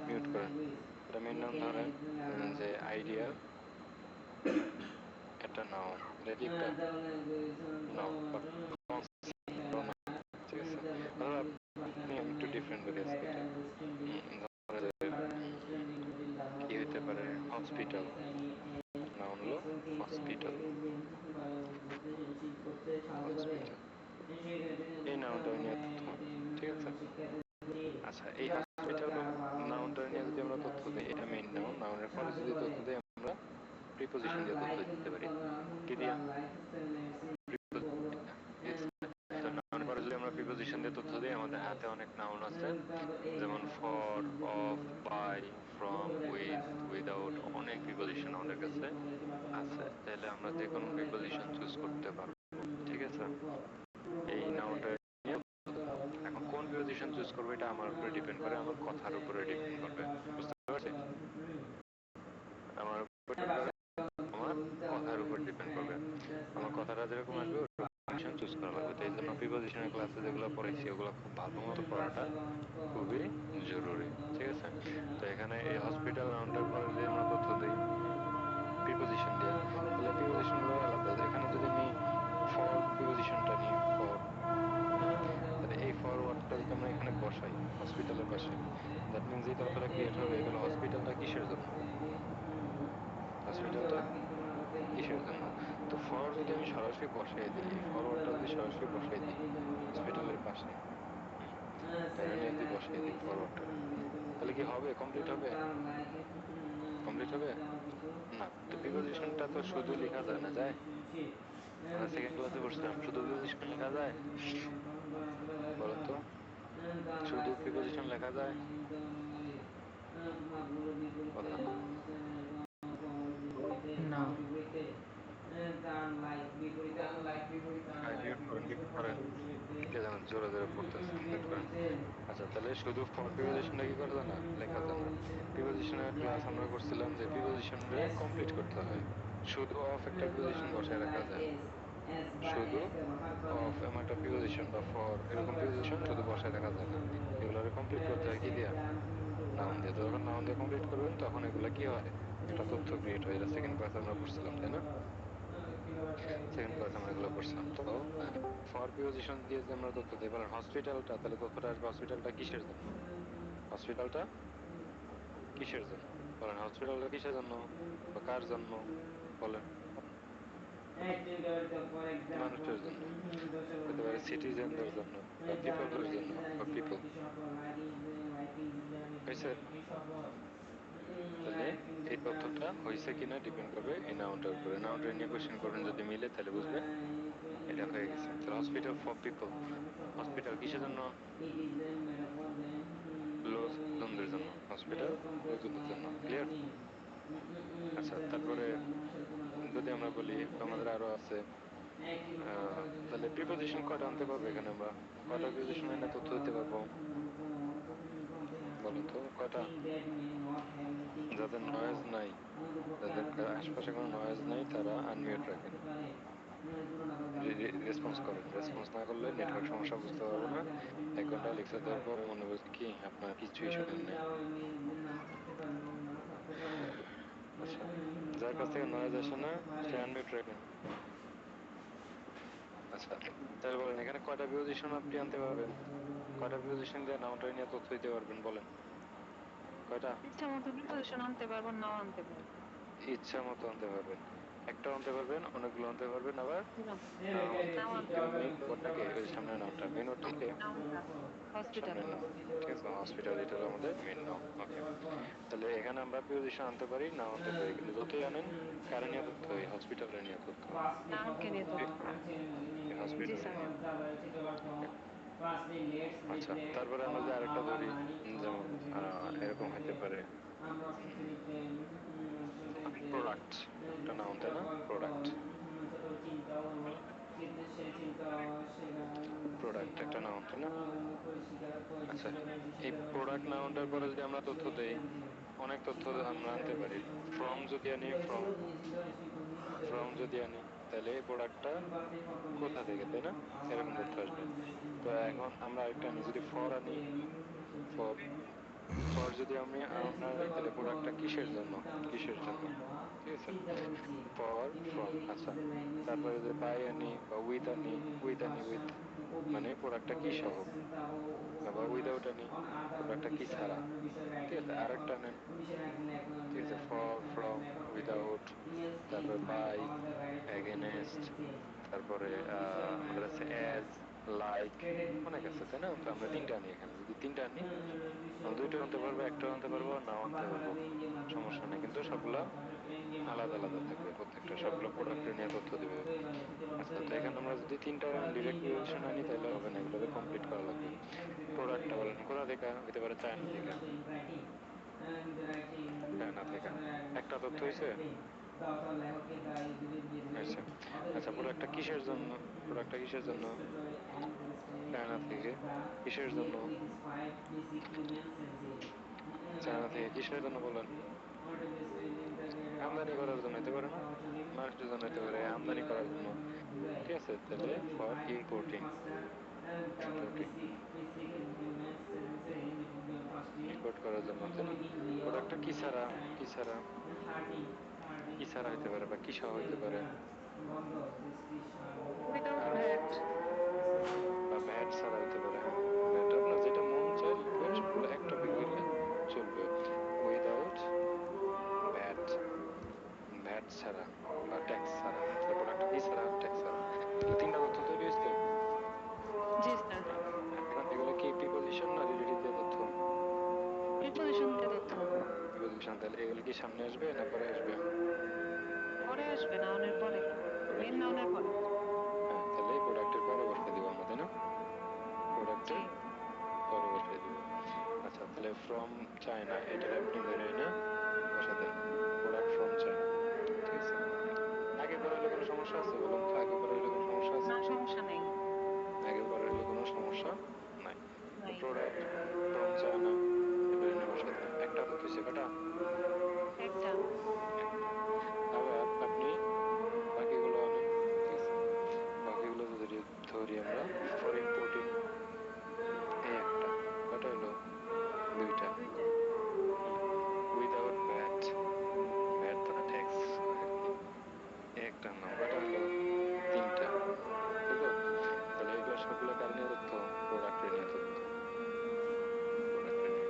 Mute করেন। এটা main noun ধরেন যে আইডিয়ার একটা নাউন, এটা কি একটা নাউন, ঠিক আছে? ধরো আপনি, আমি একটু ডিফারেন্ট করি আজকে এটা। কি হইতে পারে? হসপিটাল, নাউন হলো হসপিটাল, হসপিটাল, এই নাউনটা নিয়ে তথ্য হবে, ঠিক আছে? আচ্ছা, এই হসপিটাল নাউনটা নিয়ে যদি আমরা তথ্য দিই, এটা মেইন নাউন, নাউনের পরে যদি তথ্য দিই আমরা প্রিপোজিশন দিয়ে তথ্য দিতে পারি। কি দিয়া? নাউনের পরে যদি আমরা প্রিপোজিশন দিয়ে তথ্য দিই, আমাদের হাতে অনেক নাউন আছে, যেমন for, of, by, from, with, without, অনেক প্রিপোজিশন আমাদের কাছে আছে। তাহলে আমরা যে কোনো প্রিপোজিশন চুজ করতে পারবো, ঠিক আছে? এই নাউনটা নিয়ে, এখন কোন প্রিপোজিশন চুজ করবো এটা আমার উপরে ডিপেন্ড করে, আমার কথার উপরে ডিপেন্ড করবে, বুঝতে পারছি? আমার উপর ডিপেন্ড করে, আমার কথার উপর ডিপেন্ড করবে। আমার কথাটা যেরকম আসবে ওরকম প্রিপোজিশন চুজ করা লাগবে। তো এই জন্য প্রিপোজিশনের ক্লাসে যেগুলো পড়াইছি ওগুলো খুব ভালো মতো পড়াটা খুবই জরুরি, ঠিক আছে? তো এখানে এই হসপিটাল নাউনটার পরে যদি আমরা তথ্য দিই প্রিপোজিশন দিয়ে, তাহলে প্রিপোজিশন গুলো আলাদা। এখানে যদি আমি ফর প্রিপোজিশনটা নিই, ফর, তাহলে এই ফর ওয়ার্ডটা যদি আমরা এখানে বসাই হসপিটালের পাশে, দ্যাট মিনস এই তথ্যটা ক্রিয়েট হবে, তাহলে হসপিটালটা কিসের জন্য, হসপিটালটা কিসের জন্য। তো ফর যদি আমি সরাসরি বসাই দিই, এই ফর ওয়ার্ডটা যদি সরাসরি বসাই দিই হসপিটালের পাশে, ডাইরেক্টলি যদি বসাই দিই ফরওয়ার্ডটা, তাহলে কি হবে? কমপ্লিট হবে? কমপ্লিট হবে না। তো প্রিপোজিশনটা তো শুধু লেখা যায় না, যায়? আমরা সেকেন্ড ক্লাসে পড়ছিলাম, শুধু প্রিপোজিশন লেখা যায়? বলেন তো, শুধু প্রিপোজিশন লেখা যায়? কথা না। না, মিউট করেন, মিউট করেন, কে যেন জোরে জোরে পড়তেছে, মিউট করেন। আচ্ছা, তাহলে শুধু ফর প্রিপোজিশনটা কি করা যায় না? লেখা যায় না। প্রিপোজিশনের ক্লাস আমরা করছিলাম যে প্রিপোজিশন রে কমপ্লিট করতে হয়, শুধু অফ একটা প্রিপোজিশন বসায় রাখা যায় না। শুধু অফ এমন একটা প্রিপোজিশন বা ফর এরকম প্রিপোজিশন শুধু বসায় রাখা যায় না, এগুলোরে কমপ্লিট করতে হয় কি দিয়া? নাউন দিয়ে। তো যখন নাউন দিয়ে কমপ্লিট করবেন তখন এগুলা কি হয়? একটা তথ্য ক্রিয়েট হয়। এটা সেকেন্ড ক্লাসে আমরা পড়ছিলাম, তাই না? সেকেন্ড ক্লাসে আমরা এগুলো পড়ছিলাম। তো ফর প্রিপোজিশন দিয়ে যে আমরা তথ্য দিই, বলেন হসপিটালটা, তাহলে তথ্যটা আসবে হসপিটালটা কিসের জন্য, হসপিটালটা কিসের জন্য, বলেন হসপিটালটা কিসের জন্য বা কার জন্য, বলেন। মানুষের জন্য, হতে পারে সিটিজেনদের জন্য বা পিপলের জন্য বা পিপল, হয়েছে? তাহলে এই তথ্যটা হয়েছে কিনা ডিপেন্ড করবে এই নাউনটার উপরে। নাউনটা নিয়ে কোশ্চেন করবেন, যদি মিলে তাহলে বুঝবেন এটা হয়ে গেছে। তাহলে হসপিটাল ফর পিপল, হসপিটাল কিসের জন্য? লোকজনদের জন্য, হসপিটাল লোকজনদের জন্য, ক্লিয়ার? আচ্ছা, তারপরে যদি আমরা বলি আমাদের আরো আছে, তাহলে প্রিপোজিশন কয়টা আনতে পারবো এখানে, আমরা কয়টা প্রিপোজিশন এনে তথ্য দিতে পারবো বলেন তো, কয়টা? যাদের নয়েজ নাই, যাদের আশপাশে কোনো নয়েজ নাই তারা আনমিউট রাখেন, রেসপন্স করেন। রেসপন্স না করলে নেটওয়ার্ক সমস্যা, বুঝতে পারবো না। 1 ঘন্টা লেকচার দেওয়ার পর মনে করছি কি আপনার কিছুই শোনেন নাই। আচ্ছা, যার কাছ থেকে নয়েজ আসে না সে আনমিউট রাখেন। আচ্ছা, তাহলে বলেন এখানে কয়টা প্রিপোজিশন আপনি আনতে পারবেন, কয়টা প্রিপোজিশন দিয়ে নাউনটা নিয়ে তথ্য দিতে পারবেন, বলেন কয়টা? ইচ্ছা মতো প্রিপোজিশন আনতে পারবো, নাও আনতে পারবো। ইচ্ছা মতো আনতে পারবেন, একটাও আনতে পারবেন, অনেকগুলো আনতে পারবেন, আবার না, নাও আনতে নাও পারবেন। আনতে কিন্তু পারবো। মেইন ওয়ার্ডটাকে ওই সামনের নামটা, মেইন ওয়ার্ডটাকে নাউনটা হসপিটাল। সামনের নাম, ঠিক আছে? হসপিটাল, এটা হলো আমাদের মেইন নাম। ওকে, তাহলে এখানে আমরা প্রিপোজিশন আনতে পারি, নাও আনতে পারি, কিন্তু যতই আনেন কারে নিয়ে তথ্য, এই হসপিটালের নিয়ে তথ্য, নাউনকে নিয়ে তথ্য। এই জি হসপিটালের স্যার। নিয়ে। আচ্ছা, তারপরে আমরা যদি আরেকটা ধরি, যেমন এরকম হইতে পারে প্রোডাক্ট, একটা নাউন, তাই না? প্রোডাক্ট, প্রোডাক্ট একটা নাউন, তাই না? আচ্ছা, এই প্রোডাক্ট নাউনটার পরে যদি আমরা তথ্য দেই, অনেক তথ্য আমরা আনতে পারি। ফ্রম যদি আনি, ফ্রম, ফ্রম যদি আনি, তাহলে এই প্রোডাক্টটা কোথা থেকে, তাই না? এরকম তথ্য আসবে। তো এখন আমরা আরেকটা আনি, যদি ফর আনি, ফর, ফর যদি আমরা নিই তাহলে প্রোডাক্টটা কিসের জন্য, কিসের জন্য, ঠিক আছে, ফর ফ্রম। আচ্ছা, তারপরে যে বাই আনি বা উইথ আনি, উইথ আনি উইথ মানে প্রোডাক্টটা কি সহ, বা উইদাউট আনি প্রোডাক্টটা কি ছাড়া, ঠিক আছে। আরেকটা নেন, ঠিক আছে, ফর ফ্রম, উইদাউট, তারপর বাই, এগেনেস্ট, তারপরে আমাদের আছে অ্যাজ, লাইক, অনেক আছে তাই না। তো আমরা তিনটা আনি এখানে, যদি তিনটা আনি আমরা দুইটা আনতে পারবো, একটা আনতে পারবো, নাও আনতে পারবো, সমস্যা নেই, কিন্তু সবগুলা আলাদা আলাদা থাকবে, প্রত্যেকটা সবগুলো প্রোডাক্টের নিয়ে তথ্য দিবে। আচ্ছা, তো এখানে আমরা যদি তিনটা ডিরেক্ট প্রিপোজিশন আনি তাহলে হবে না, এগুলোকে কমপ্লিট করা লাগবে। প্রোডাক্টটা বলেন কোথা থেকে, হইতে পারে চায়না থেকে, চায়না থেকে। একটা তথ্য হয়েছে। আচ্ছা, আচ্ছা, প্রোডাক্টটা কিসের জন্য, প্রোডাক্টটা কিসের জন্য, চায়না থেকে, কিসের জন্য, চায়না থেকে কিসের জন্য বলেন। আমদানি করার জন্য হতে পারে না, মানুষের জন্য হতে পারে, আমদানি করার জন্য, ঠিক আছে। তাহলে ফর ইম্পোর্টিং, ইম্পোর্টিং, ইম্পোর্ট করার জন্য তাই না। প্রোডাক্টটা কি ছাড়া, কি ছাড়া, কি ছাড়া হইতে পারে বা কি সহ হইতে পারে, উইদাউট আরো ভ্যাট। বা ভ্যাট ছাড়া হইতে পারে। হ্যাঁ, ভ্যাট আপনার যেটা মন চায় লিখবে, সবগুলো এক টপিক হইলে চলবে। উইদাউট ভ্যাট, ভ্যাট ছাড়া বা ট্যাক্স ছাড়া, তাহলে প্রোডাক্টটা কি ছাড়া, ট্যাক্স ছাড়া। তাহলে তিনটা তথ্য তৈরি হয়েছে। জি স্যার। এখন এগুলো কি প্রিপোজিশন না রিলেটিভ দিয়ে তথ্য, প্রিপোজিশন দিয়ে তথ্য। প্রিপোজিশন। তাহলে এগুলো কি সামনে আসবে না পরে আসবে, পরে আসবে, নাউনের পরে, পরে মেন আসবে। নাউনের পরে। হ্যাঁ, তাহলে এই প্রোডাক্টের পরে বসাই দিব আমরা তাই না, জি। প্রোডাক্টের পরে বসাই দিব। আচ্ছা, তাহলে ফ্রম চায়না এটার আপনি ধরে না বসা দেন, প্রোডাক্ট ফ্রম চায়না, ঠিক আছে। আগে পরে হলে কোনো সমস্যা আছে বলেন তো, আগে পরে হলে কোনো সমস্যা আছে, না, সমস্যা নেই। আগে পরে হলে কোনো সমস্যা নাই। তো নাই। প্রোডাক্ট ফ্রম চায়না এটা এনে বসা দিলাম, একটা তো হইছে কটা, একটা। একটা। আবার আপনি বাকিগুলো আনেন, ঠিক আছে, বাকিগুলো যদি ধরি আমরা, ফর ইম্পোর্টিং এই একটা, কটা হলো, দুইটা। দুইটা। উইদাউট ভ্যাট, ভ্যাট মানে ট্যাক্স আর কি, একটা নাম, কটা হলো, তিনটা, তাই তো। তাহলে এগুলো সবগুলো কার নিয়ে তথ্য, প্রোডাক্টের নিয়ে তথ্য, প্রোডাক্টের নিয়ে।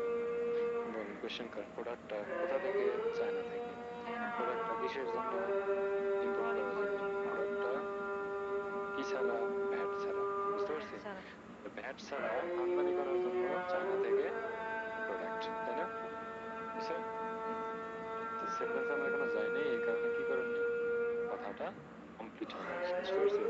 বলেন কোয়েশ্চেন করেন, প্রোডাক্টটা কোথা থেকে, চায়না থেকে। চায়না থেকে। প্রোডাক্টটা কিসের জন্য, ইম্পোর্ট ফর করার জন্য। ইম্পোর্টিং। প্রোডাক্টটা কি ছাড়া, ভ্যাট ছাড়া, বুঝতে ভ্যাট পারছি। ছাড়া। ভ্যাট ছাড়া আমদানি করার জন্য চায়না থেকে প্রোডাক্ট, তাই না, বুঝছে। তো সেন্টেন্স আমরা এখনো যাইনি, এই কারণে কি করেননি, কথাটা কমপ্লিট হয়নি, বুঝতে পারছি।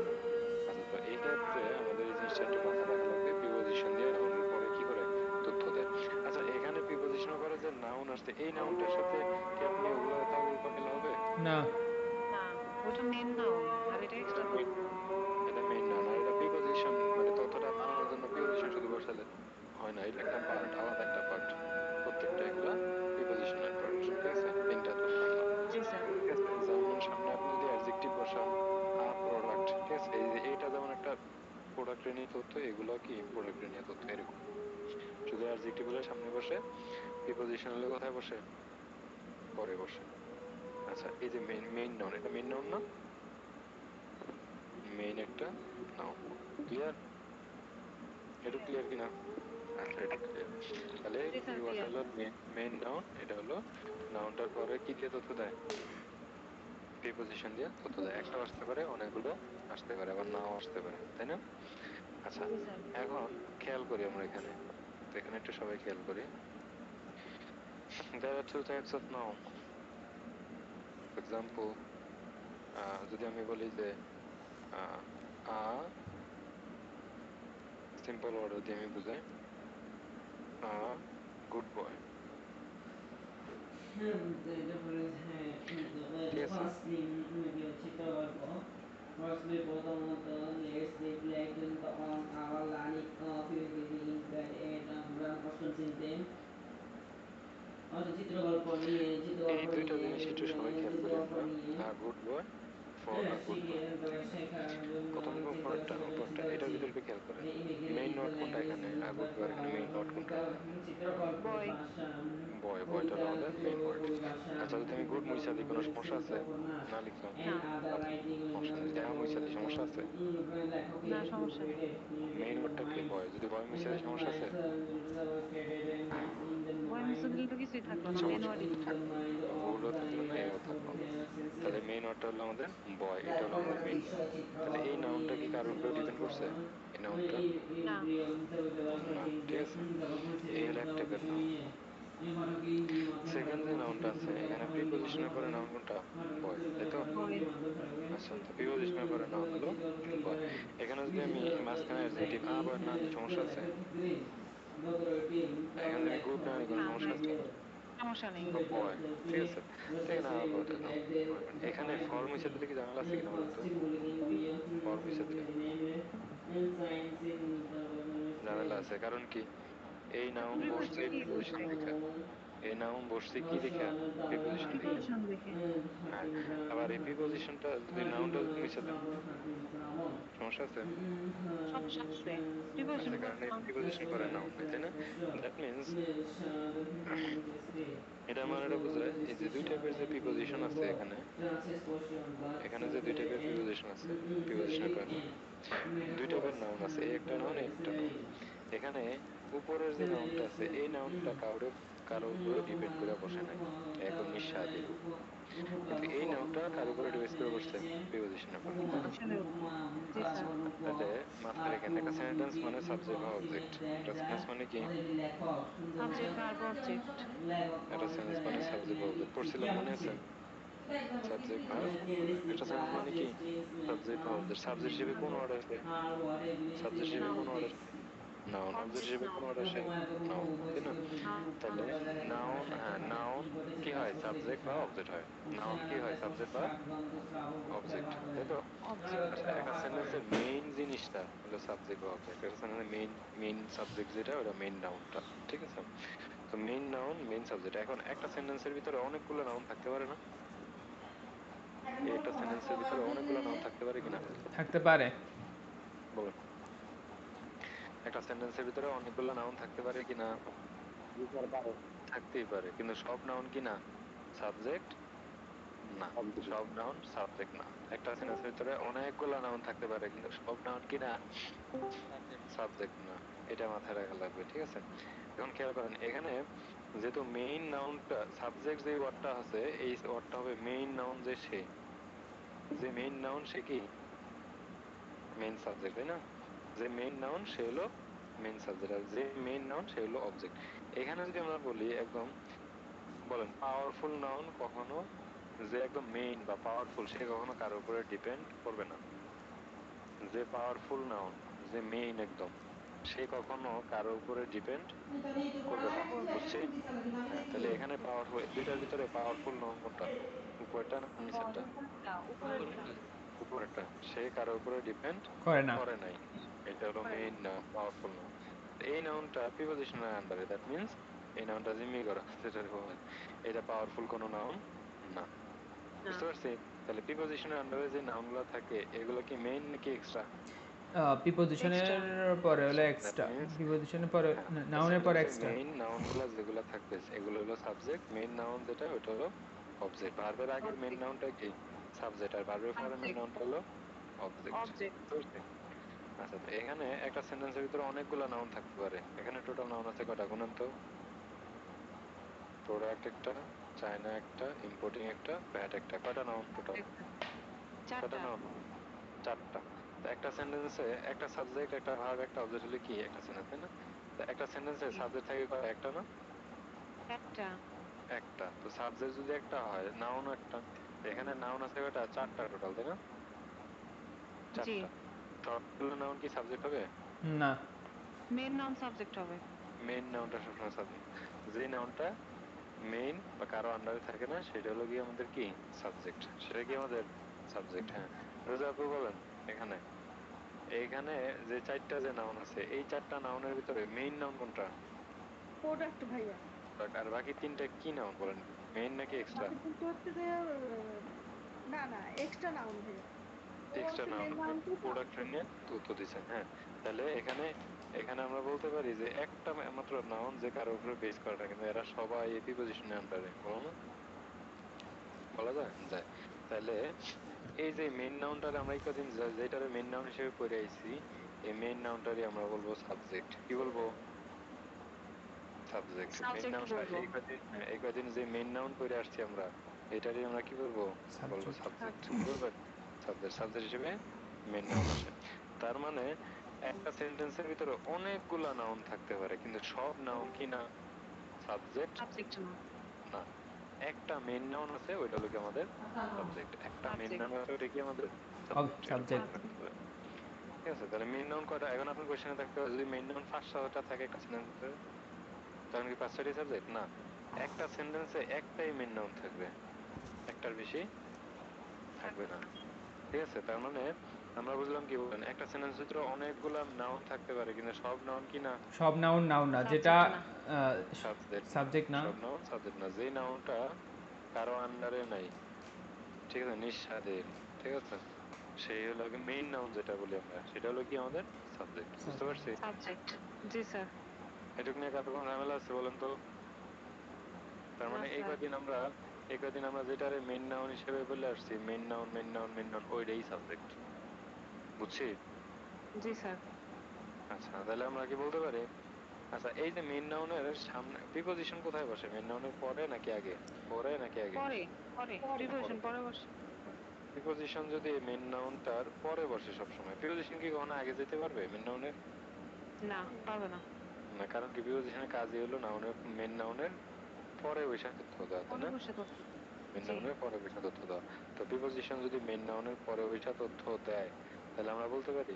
আচ্ছা, তো এই ক্ষেত্রে আমাদের এই জিনিসটা একটু মাথা রাখা লাগবে, প্রিপোজিশন দিয়ে নাউনের পরে কি করে তথ্য দেয়। আচ্ছা, এখানে প্রিপোজিশনের পরে যে নাউন আসছে এই নাউনটার সাথে কি আপনি ওগুলো তাল পাকাইলে হবে, না। না, ওটা মেন নাউন আর এটা এক্সট্রা তথ্য। এটা মেইন নাউন আর এটা প্রিপোজিশন, মানে তথ্যটা বানানোর জন্য প্রিপোজিশন শুধু বসালে হয় না, এটা একটা পার্ট, আলাদা একটা পার্ট, প্রত্যেকটা এগুলা প্রিপোজিশনের পার্ট, ঠিক আছে। তিনটা তথ্য আনলাম, জি স্যার। ঠিক আছে। যেমন সামনে আপনি যদি অ্যাডজেক্টিভ বসান, আ প্রোডাক্ট, ঠিক আছে, এই যে এটা যেমন একটা প্রোডাক্টের নিয়ে তথ্য, এগুলো কি প্রোডাক্টের নিয়ে তথ্য, এরকম। শুধু অ্যাডজেক্টিভ হলে সামনে বসে, প্রিপোজিশন হলে কোথায় বসে, পরে বসে। আচ্ছা, এই যে মেইন, মেইন নাউন, এটা মেইন নাউন না, মেইন একটা নাউন, ক্লিয়ার, এটা ক্লিয়ার। ক্লিয়ার কিনা। আচ্ছা, এটা ক্লিয়ার। তাহলে জি কি স্যার, বসা ক্লিয়ার। হলো, মেইন নাউন, এটা হলো নাউনটার পরে কি দিয়ে তথ্য দেয়, প্রিপোজিশন দিয়ে তথ্য দেয়। একটা আসতে পারে, অনেকগুলো আসতে পারে, আবার নাও আসতে পারে, তাই না। আচ্ছা, জি স্যার। এখন খেয়াল করি আমরা এখানে, তো এখানে একটু সবাই খেয়াল করি। There are two types of noun. For example, যদি আমি বলি যে আ সিম্পল ওয়ার্ড দিয়ে আমি বুঝাই, আ গুড বয়, ঠিক আছে। Firstly, প্রথমত let's reflect on our learning feasibility in grade 8 Brown question system. চিত্রকল্প নিয়ে এই দুইটা জিনিস একটু সবাই খেয়াল করি চিত্রকল্প আমরা, নিয়ে গুড বয় ফর আর গুড নট, ঠিক আছে? প্রথম উপরেরটা উপরেরটা এটার ভিতরে একটু খেয়াল করেন, মেইন নট কোনটা এখানে আর গুড আর এখানে মেইন নট কোনটা? বয়। বয়, বয়টা হলো আমাদের মেইন ওয়ার্ড। আচ্ছা যদি আমি গুড মুইসা দিই কোনো সমস্যা আছে? না লিখলাম, না, আচ্ছা সমস্যা নেই, যা মুইসা দিই সমস্যা আছে? না সমস্যা নেই। মেইন ওয়ার্ডটা কি বয়, যদি বয় মুইসা দিই সমস্যা আছে? বয় মুছে দিলে তো কিছুই থাকলো না, মেন সমস্যা ওয়ার্ডই তো নেই, থাকলো। ভুলও থাকলো না এও থাকলো না। তাহলে মেইন ওয়ার্ডটা হলো আমাদের বয়, এটা হলো আমাদের মেইন নাউন। তাহলে এই নাউনটা কি কারোর উপরে ডিপেন্ড করছে? এই নাউনটা না, না, ঠিক আছে? এই হলো এক টাইপের নাউন। সেকেন্ড যে নাউনটা আছে এখানে প্রিপোজিশনের পরে নাউন কোনটা? বয়, তাই তো? বয়। আচ্ছা তো প্রিপোজিশনের পরে নাউন হলো বয়। এখানে যদি আমি মাঝখানে অ্যাডজেক্টিভ বয় না দিই সমস্যা আছে? এখানে যদি আমি গুড না দিই কোনো না, সমস্যা নাই, আছে? সমস্যা নেই। তো বয়, ঠিক আছে? তো এখানে বয় দিলাম। এখানে ফর মুছে দিলে কি ঝামেলা আছে কিনা বলতো? ফর মুছে দিলে ঝামেলা আছে, কারণ কি? এই নাউন বসছে প্রিপোজিশন ইউজ প্রিপোজিশন করে, দেখা, এই নাউন বসছে কি দেখা? প্রিপোজিশন দেখা। প্রিপোজিশন দেখে। হ্যাঁ, আবার এই প্রিপোজিশনটা যদি নাউনটা যদি মুছে দেন সমস্যা আছে? সমস্যা আছে, আছে, প্রিপোজিশন পর কারণ এই নাউন প্রিপোজিশন পরে নাউন নাই, তাই না? দ্যাট মিনস এটা মানে এটা বোঝায় এই যে দুই টাইপের যে প্রিপোজিশন আছে এখানে, এখানে যে দুই টাইপের প্রিপোজিশন আছে, প্রিপোজিশনের পরে নাউন, দুই টাইপের নাউন আছে, এই একটা নাউন এই একটা নাউন। এখানে উপরের যে নাউনটা আছে এই নাউনটা কারোর উপরে ডিপেন্ড করে বসে নাই, একদম নিঃস্বাদী। কিন্তু এই নাউনটা কার উপরে ডিপেন্ড করে বসছে? প্রিপোজিশনের পরে, তাই না? প্রিপোজিশনের উপর। জি স্যার। তাহলে মাথায় রেখেন একটা সেন্টেন্স মানে সাবজেক্ট বা অবজেক্ট, একটা সেন্টেন্স মানে কি? Subject verb object. একটা সেন্টেন্স মানে সাবজেক্ট বা অবজেক্ট, পড়ছিলাম মনে আছে? সাবজেক্ট ভার্ব অবজেক্ট, একটা সেন্টেন্স মানে কি? সাবজেক্ট বা অবজেক্ট। সাবজেক্ট হিসেবে কোন ওয়ার্ড আসে? সাবজেক্ট হিসেবে নাউন। কোন ওয়ার্ড আসে? নাউন। অবজেক্ট অবজেক্ট হিসেবে কোন নাউন। ওয়ার্ড আসে? নাউন, তাই না? নাউন তাহলে আসে। নাউন, হ্যাঁ নাউন কি হয়? সাবজেক্ট বা অবজেক্ট হয়। নাউন কি হয়? সাবজেক্ট বা অবজেক্ট হয়, তাই তো? অবজেক্ট। আচ্ছা একটা সেন্টেন্সের মেইন জিনিসটা হলো সাবজেক্ট বা অবজেক্ট। একটা সেন্টেন্সের মেইন মেইন সাবজেক্ট যেটা ওটা মেইন নাউনটা, ঠিক আছে? তো মেইন নাউন মেইন সাবজেক্ট। এখন একটা সেন্টেন্সের ভিতরে অনেকগুলো নাউন থাকতে পারে না? এই একটা সেন্টেন্সের ভিতরে অনেকগুলো নাউন থাকতে পারে কিনা? থাকতে পারে। বলেন। একটা সেন্টেন্সের ভিতরে অনেকগুলো নাউন থাকতে পারে কিনা? থাকতেই পারে, কিন্তু সব নাউন কি না? সাবজেক্ট না, সব নাউন সাবজেক্ট না। একটা সেন্টেন্সের ভিতরে অনেকগুলো নাউন থাকতে পারে কিন্তু সব নাউন কি না? সাবজেক্ট না। এটা মাথায় রাখা লাগবে, ঠিক আছে? এখন খেয়াল করেন এখানে যেহেতু মেইন নাউনটা সাবজেক্ট যে ওয়ার্ডটা আছে এই ওয়ার্ডটা হবে মেইন নাউন, যে সে, যে মেইন নাউন সে কি? মেইন সাবজেক্ট, তাই না? যে মেইন নাউন সে হলো মেইন সাবজেক্ট, আর যে মেইন নাউন সে হলো অবজেক্ট। এখানে যদি আমরা বলি একদম, বলেন পাওয়ারফুল নাউন কখনো, যে একদম মেইন বা পাওয়ারফুল সে কখনো কারোর উপরে ডিপেন্ড করবে না। যে পাওয়ারফুল নাউন, যে মেইন একদম, সে কখনো কারোর উপরে ডিপেন্ড করবে না, করবে না। বুঝছি? হ্যাঁ, তাহলে এখানে পাওয়ারফুল, দুইটার ভিতরে পাওয়ারফুল নাউন কোনটা? উপরেরটা না নিচেরটা? উপরেরটা, উপরেরটা। উপরেরটা। সে কারোর উপরে ডিপেন্ড করে না। করে নাই, এটা হলো করে না। Main noun, powerful noun. এই নাউনটা প্রিপোজিশনের আন্ডারে, দ্যাট মিন্স এই নাউনটা জিম্মি করা যেটা বলে, এটা পাওয়ারফুল কোনো নাউন না, না, বুঝতে পারছি? তাহলে প্রিপোজিশনের আন্ডারে যে নাউনগুলো থাকে এগুলো কি মেইন নাকি এক্সট্রা? এক্সট্রা। প্রিপোজিশনের পরে হলো দ্যাট এক্সট্রা, মিন্স প্রিপোজিশনের পরে হ্যাঁ, নাউনের পরে সেন্টেন্সের এক্সট্রা। মেইন নাউনগুলো যেগুলো থাকবে এগুলো হলো সাবজেক্ট, মেইন নাউন যেটা ওটা হলো অবজেক্ট। ভার্বের আগের মেইন অবজেক্ট। নাউনটা কি? সাবজেক্ট, আর ভার্বের পরে মেইন সাবজেক্ট। নাউনটা হলো অবজেক্ট, অবজেক্ট। বুঝতে পারছি? আচ্ছা তো এখানে একটা সেন্টেন্সের ভিতরে অনেকগুলো নাউন থাকতে পারে, এখানে টোটাল নাউন আছে কয়টা গুনেন তো? প্রোডাক্ট একটা, চায়না একটা, ইম্পোর্টিং একটা, ভ্যাট একটা, কয়টা নাউন টোটাল? একটা। কয়টা চারটা। নাউন? চারটা। তো একটা সেন্টেন্সে একটা সাবজেক্ট একটা ভার্ব একটা অবজেক্ট হলে কি একটা সেন্টেন্স, তাই না? তো একটা সেন্টেন্সে জি। সাবজেক্ট থাকে কয়? একটা না? একটা। একটা। তো সাবজেক্ট যদি একটা হয় নাউনও একটা, তো এখানে নাউন আছে কয়টা? চারটা টোটাল, তাই না? জি। চারটা। সবগুলো নাউন কি সাবজেক্ট হবে? না। মেন নাউন সাবজেক্ট হবে। মেইন নাউনটা সবসময় সাবজেক্ট। যে নাউনটা মেইন বা কারো আন্ডারে থাকে না সেটা হলো কি আমাদের কি? সাবজেক্ট। সেটা কি আমাদের সাবজেক্ট। সাবজেক্ট, হ্যাঁ। রোজা আপু বলেন, এখানে এইখানে যে চারটা যে নাউন আছে এই চারটা নাউনের ভিতরে মেইন নাউন কোনটা? প্রোডাক্ট ভাইয়া। আর বাকি তিনটা কি নাউন বলেন? মেইন নাকি এক্সট্রা? বাকি তিনটে হচ্ছে যে না না এক্সট্রা নাউন ভাইয়া। ও এক্সট্রা হচ্ছে নাউন মেন হবে, নাউন টু প্রোডাক্ট সাবজেক্ট। নিয়ে তো উত্তর দিচ্ছেন। হ্যাঁ, তাহলে এখানে এখানে আমরা বলতে পারি যে একটা মাত্র নাউন যে কারোর উপরে বেস করা না, কিন্তু এরা সবাই এই প্রিপোজিশনের আন্ডারে, বলো না? বলা যায় যায়। তাহলে এই যে মেইন নাউনটারে আমরা এই কদিন যেটারে মেইন নাউন হিসেবে পড়ে আইছি, এই মেইন নাউনটারে আমরা বলবো সাবজেক্ট। কি বলবো? সাবজেক্ট। মেইন সাবজেক্ট নাউন বলবো। এই কদিন, হ্যাঁ, এই কদিন যে মেইন নাউন পড়ে আসছি আমরা, এটারই আমরা কি বলবো? বলবো সাবজেক্ট। সাবজেক্ট। কি বলবেন? সাবজেক্ট। সাবজেক্ট হিসেবে মেইন নাউন আসে। তার মানে একটা সেন্টেন্সের ভিতরে অনেকগুলা নাউন থাকতে পারে, কিন্তু সব নাউন কি না? সাবজেক্ট সাবজেক্ট না। না। একটা মেইন নাউন আছে, ওইটা হলো কি আমাদের সাবজেক্ট। একটা মেইন সাবজেক্ট। নাউন আছে, ওইটা কি আমাদের সাবজেক্ট। এটা মনে সাবজেক্ট। রাখতে হবে। ঠিক আছে, তাহলে মেইন নাউন কয়টা? এখন আপনার কোশ্চেনে থাকতে হবে, যদি মেইন নাউন 5-6টা থাকে একটা সেন্টেন্সে, তখন কি 5-6টি সাবজেক্ট? না, একটা সেন্টেন্সে একটাই মেইন নাউন থাকবে, একটার বেশি থাকবে না। ঠিক আছে, তার মানে আমরা বুঝলাম কি বলেন, একটা সেন্টেন্সের ভিতরে অনেকগুলা নাউন থাকতে পারে, কিন্তু সব নাউন কি না? সব নাউন নাউন না, যেটা সাবজেক্ট না। সাবজেক্ট না। সাবজেক্ট না। সব নাউন সাবজেক্ট না, যেই নাউনটা কারো আন্ডারে নাই, ঠিক আছে, নিঃস্বাদের, ঠিক আছে, সেই হলো মেইন নাউন যেটা বলি আমরা, সেটা হলো কি আমাদের সাবজেক্ট। বুঝতে পারছি? সাবজেক্ট। জি স্যার। এটুকু নিয়ে কারো কোনো ঝামেলা আছে বলেন তো? তার না মানে স্যার। এই কয়দিন আমরা যেটারে মেইন নাউন হিসেবে বলে আসছি, main noun main noun main noun, ওইটাই সাবজেক্ট। বুঝছি? জি স্যার। আচ্ছা, তাহলে আমরা কি বলতে পারি, আচ্ছা এই যে মেইন নাউনের সামনে প্রিপোজিশন কোথায় বসে? মেইন নাউনের পরে নাকি আগে? পরে নাকি আগে? পরে। পরে পরে। প্রিপারেশন পরে বসে। প্রিপোজিশন যদি মেইন নাউনটার পরে বসে সবসময়, প্রিপোজিশন কি কখনো আগে যেতে পারবে মেইন নাউনের? না, পারবে না। না, কারণ কি প্রিপোজিশনের কাজই হলো নাউনের, মেইন নাউনের পরে বসে তথ্য দেওয়া, তাই পরে না? বসে করতে। মেইন জি। নাউনের পরে বসে তথ্য দেওয়া। তো প্রিপোজিশন যদি মেইন নাউনের পরে বসে তথ্য দেয়, তাহলে আমরা বলতে পারি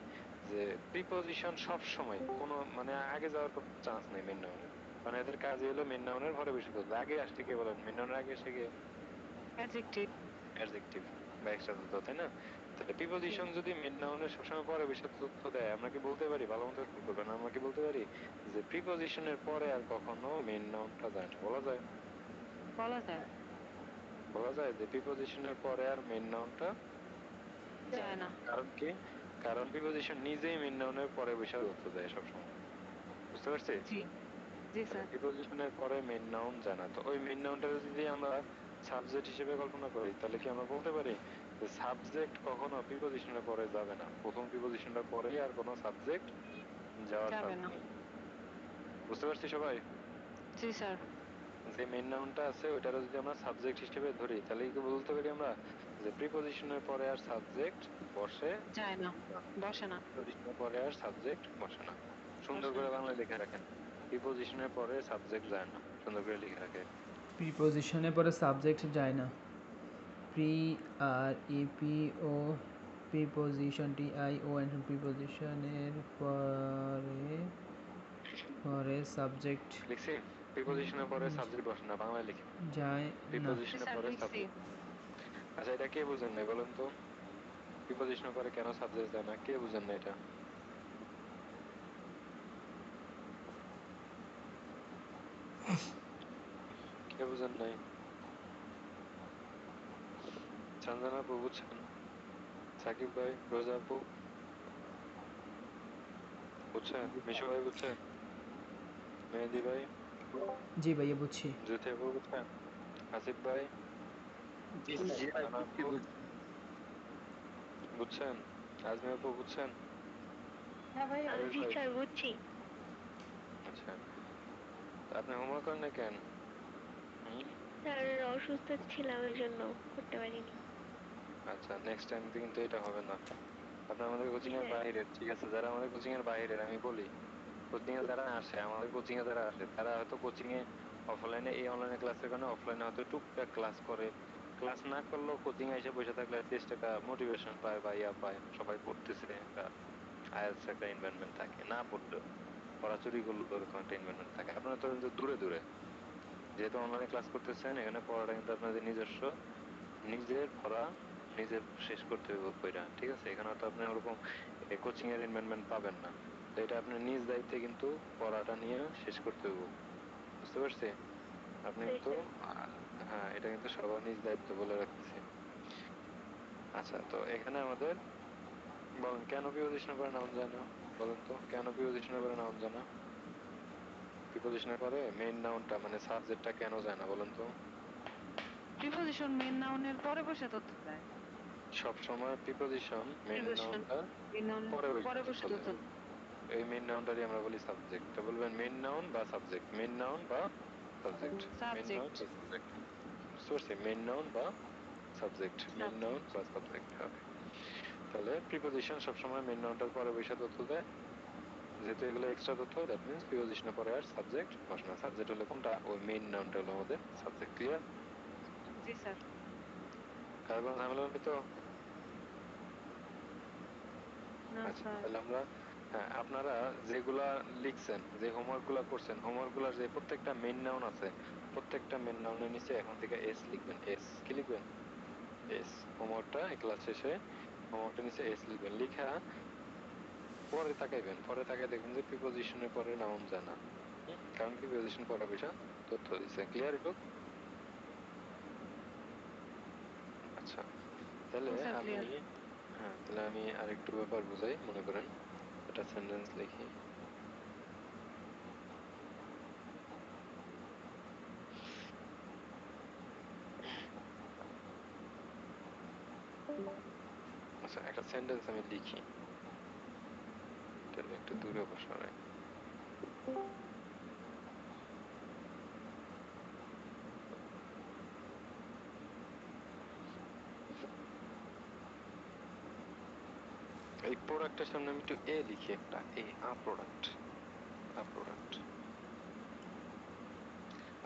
যে প্রিপোজিশন সব সময় কোনো মানে আগে যাওয়ার কোনো চান্স নেই মেইন নাউনের, কারণ এদের কাজই হলো মেইন নাউনের পরে বসে তথ্য। আগে আসছে কে বলেন? মেইন নাউনের আগে আসে কে? অ্যাডজেক্টিভ। অ্যাডজেক্টিভ বা এক্সট্রা তথ্য, তাই না? তাহলে জি। প্রিপোজিশন যদি মেইন নাউনের সবসময় পরে বেশি তথ্য দেয়, আমরা কি বলতে পারি, ভালো মতো খেয়াল করবেন, আমরা কি বলতে পারি যে প্রিপোজিশনের পরে আর কখনো মেইন নাউনটা যায় না? বলা যায়? বলা যায়। বলা যায় যে প্রিপোজিশনের পরে আর মেইন নাউনটা যায় যায় না। না। কারণ কি? কারণ প্রিপোজিশন নিজেই মেইন নাউনের পরে বসে তথ্য দেয় সবসময়। বুঝতে পারছি? জি। জি তাহলে স্যার। প্রিপোজিশনের পরে মেইন নাউন যায় না, তো ওই মেইন নাউনটা যদি আমরা সাবজেক্ট হিসেবে কল্পনা করি, তাহলে কি আমরা বলতে পারি যে সাবজেক্ট কখনো প্রিপোজিশনের পরে যাবে না, প্রথম প্রিপোজিশনটার পরেই আর কোনো সাবজেক্ট যাওয়ার যাবে চান্স না। নেই। বুঝতে পারছি সবাই? জি স্যার। যে মেইন নাউনটা আছে ওইটারও যদি আমরা সাবজেক্ট হিসেবে ধরি, তাহলে কি বলতে পারি আমরা যে প্রিপোজিশনের পরে আর সাবজেক্ট বসে যায় না। না, বসে না। প্রিপোজিশনের পরে আর সাবজেক্ট বসে না। সুন্দর বসে করে না। বাংলায় লিখে রাখেন, প্রিপোজিশনের পরে সাবজেক্ট যায় না, সুন্দর করে লিখে রাখে। প্রিপোজিশনের পরে সাবজেক্ট যায় না। Pre R E P O preposition T I O N প্রিপোজিশনের পরে পরে সাবজেক্ট লিখছি? প্রিপোজিশনের পরে সাবজেক্ট বসে না, বাংলায় লিখেন, যায় না। জি প্রিপোজিশনের স্যার, পরে লিখছি। সাবজেক্ট। আচ্ছা, এটা কে বুঝেন নাই বলেন তো? প্রিপোজিশনের পরে কেন সাবজেক্ট যায় না, কে বুঝেন না এটা? কে বুঝেন নাই? সঞ্জনা আপু বুঝছেন? সাকিব ভাই, রোজা আপু বুঝছেন? মিশু ভাই বুঝছেন? মেহেদি ভাই, জি ভাইয়া বুঝছি। জ্যোতি আপু বুঝছেন? আসিফ ভাই, ফারহানা আপু বুঝছেন? আজমি আপু বুঝছেন? হ্যাঁ ভাইয়া আবির বুঝছি। ভাই? স্যার বুঝছি। আচ্ছা, তা আপনি হোমওয়ার্ক করেন না কেন? হুম? স্যার অসুস্থ ছিলাম এই জন্য করতে পারিনি। আচ্ছা, নেক্সট টাইম কিন্তু এটা হবে না। আপনি আমাদের জি কোচিং এর স্যার। বাইরের, ঠিক আছে, যারা আমাদের কোচিং এর বাইরের আমি বলি, কোচিং এ যারা আসে, আমাদের কোচিং এ যারা আসে, তারা হয়তো কোচিং এ অফলাইনে, এই অনলাইনে ক্লাসের কারণে অফলাইনে হয়তো টুকটাক ক্লাস করে, ক্লাস না করলেও কোচিং এ এসে বসে থাকলে অ্যাটলিস্ট একটা মোটিভেশন পায় বা ইয়া পায়, সবাই পড়তেছে, একটা আইএলটিএস একটা এনভায়রনমেন্ট থাকে, না পড়লেও পড়াচুরি করলেও এরকম একটা এনভায়রনমেন্ট থাকে। আপনারা তো কিন্তু দূরে দূরে, যেহেতু অনলাইনে ক্লাস করতেছেন, এখানে পড়াটা কিন্তু আপনাদের নিজস্ব, নিজের পড়া নিজের শেষ করতে হবে পড়া, ঠিক আছে? এখানে তো আপনি ওরকম কোচিং এর এনভায়রনমেন্ট পাবেন না, তো এটা আপনি নিজ দায়িত্বে কিন্তু পড়াটা নিয়ে শেষ করতে হবে। বুঝতে পারছি? আপনি জি কিন্তু স্যার। হ্যাঁ, এটা কিন্তু সবার নিজ দায়িত্ব বলে রাখতেছি। আচ্ছা, তো এখানে আমাদের বলেন কেন প্রিপোজিশনের পরে নাউন যায় না? বলেন তো কেন প্রিপোজিশনের পরে নাউন যায় না? প্রিপোজিশনের পরে মেইন নাউনটা মানে সাবজেক্টটা কেন যায় না বলেন তো? প্রিপোজিশন মেন নাউনের পরে বসে তথ্য দেয়। সব সময় প্রিপোজিশন মেইন প্রিপোজিশন নাউনটা মেন নাউনের পরে পরে বসে বসে চলে। তথ্য দেয়। এই মেইন নাউনটারই আমরা বলি সাবজেক্ট। তো বলবেন মেইন নাউন বা সাবজেক্ট, মেইন নাউন বা সাবজেক্ট, মেইন নাউন সাবজেক্ট। বা সাবজেক্ট। বুঝতে পারছি? মেইন নাউন বা সাবজেক্ট, মেইন নাউন সাবজেক্ট। বা সাবজেক্ট। ওকে, তাহলে প্রিপোজিশন সবসময় মেইন নাউনটার পরে বসে তথ্য দেয়। যেহেতু এগুলো এক্সট্রা তথ্য, দ্যাট মিন্স প্রিপোজিশনের পরে আর সাবজেক্ট বসে না। সাবজেক্ট হলো কোনটা? ওই মেইন নাউনটা হলো আমাদের সাবজেক্ট। ক্লিয়ার? জি স্যার। কার কোনো ঝামেলা নেই তো? না আচ্ছা, স্যার। তাহলে আমরা হ্যাঁ, আপনারা যেগুলা লিখছেন, যে হোমওয়ার্ক গুলা করছেন, হোমওয়ার্ক গুলার যে প্রত্যেকটা মেইন নাউন আছে, প্রত্যেকটা মেইন নাউনের নিচে এখন থেকে এস লিখবেন। এস কি লিখবেন? এস। হোমওয়ার্কটা এই ক্লাস শেষে হোমওয়ার্কটা নিচে এস লিখবেন। লিখা পরে তাকাইবেন, পরে তাকাই দেখবেন যে প্রিপোজিশনের পরে নাউন যায় না। কারণ কি? প্রিপোজিশন পরে বসা তথ্য দিছে। ক্লিয়ার এটুক? আচ্ছা, তাহলে জি স্যার, আমি ক্লিয়ার। হ্যাঁ, তাহলে আমি আরেকটু ব্যাপার বুঝাই। মনে করেন একটা সেন্টেন্স লিখি। আচ্ছা, একটা সেন্টেন্স আমি লিখি। এটা একটু দূরে বসাই। এই প্রোডাক্টের সামনে আমি একটু এ লিখি, একটা a, a product, a product,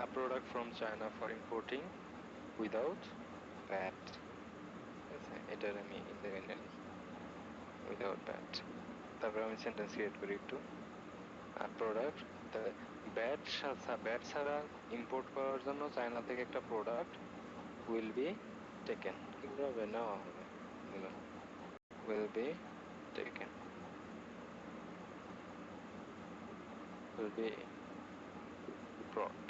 a product from China for importing without VAT. ঠিক আছে, এটার আমি এই জায়গায় না লিখি উইদাউট ভ্যাট। তারপরে আমি সেন্টেন্স ক্রিয়েট করি একটু। আ প্রোডাক্ট, ব্যাট ব্যাট ছাড়া ইম্পোর্ট করার জন্য চায়না থেকে একটা প্রোডাক্ট উইল বি টেকেন, কি করা হবে? নেওয়া হবে। দিলাম will be taken, will be ব্রট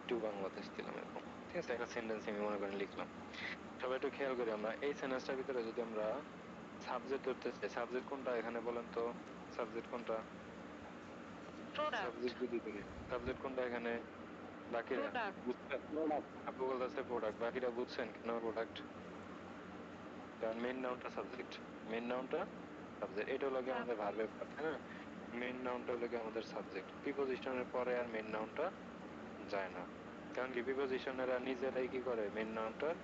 two Bangladesh দিলাম এরকম। ঠিক আছে, একটা সেন্টেন্স আমি মনে করেন লিখলাম। সবাই একটু খেয়াল করি, আমরা এই সেন্টেন্সটার ভিতরে যদি আমরা সাবজেক্ট ধরতে চাই, সাবজেক্ট কোনটা এখানে বলেন তো? সাবজেক্ট কোনটা? প্রোডাক্ট। সাবজেক্ট যদি ধরি, সাবজেক্ট কোনটা এখানে? বাকিরা প্রোডাক্ট। বুঝছেন? আপু বলতেছে প্রোডাক্ট, বাকিরা বুঝছেন কেন প্রোডাক্ট? কারণ মেইন নাউনটা সাবজেক্ট, মেইন নাউনটা সাবজেক্ট। এটা হলো কি হ্যাঁ আমাদের আপু। ভার্বের পার্ট, তাই না? মেইন নাউনটা হলো কি আমাদের সাবজেক্ট। প্রিপোজিশনের পরে আর মেইন নাউনটা যায় না। কারণ কি? প্রিপোজিশনেরা নিজেরাই কি করে? মেইন নাউনটার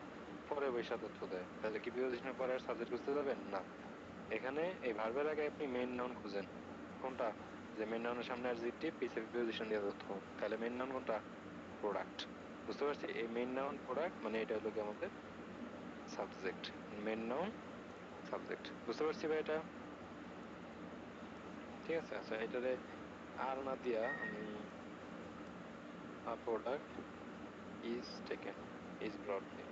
পরে বৈশা তথ্য দেয়। তাহলে কি প্রিপোজিশনের পরে আর সাবজেক্ট বুঝতে যাবেন না? এখানে এই ভার্বের আগে আপনি মেইন নাউন খুঁজেন। কোনটা? যে মেইন নাউনের সামনে অ্যাডজেক্টিভ, পিছে প্রিপোজিশন দিয়ে তথ্য। তাহলে মেইন নাউন কোনটা? প্রোডাক্ট। বুঝতে পারছি? এই মেইন নাউন প্রোডাক্ট মানে এটা হলো কি আমাদের সাবজেক্ট। Main noun subject. বুঝতে পারছি ভাই এটা? ঠিক আছে, আচ্ছা এটারে আর না দিয়া আমি product is taken, is brought দিই।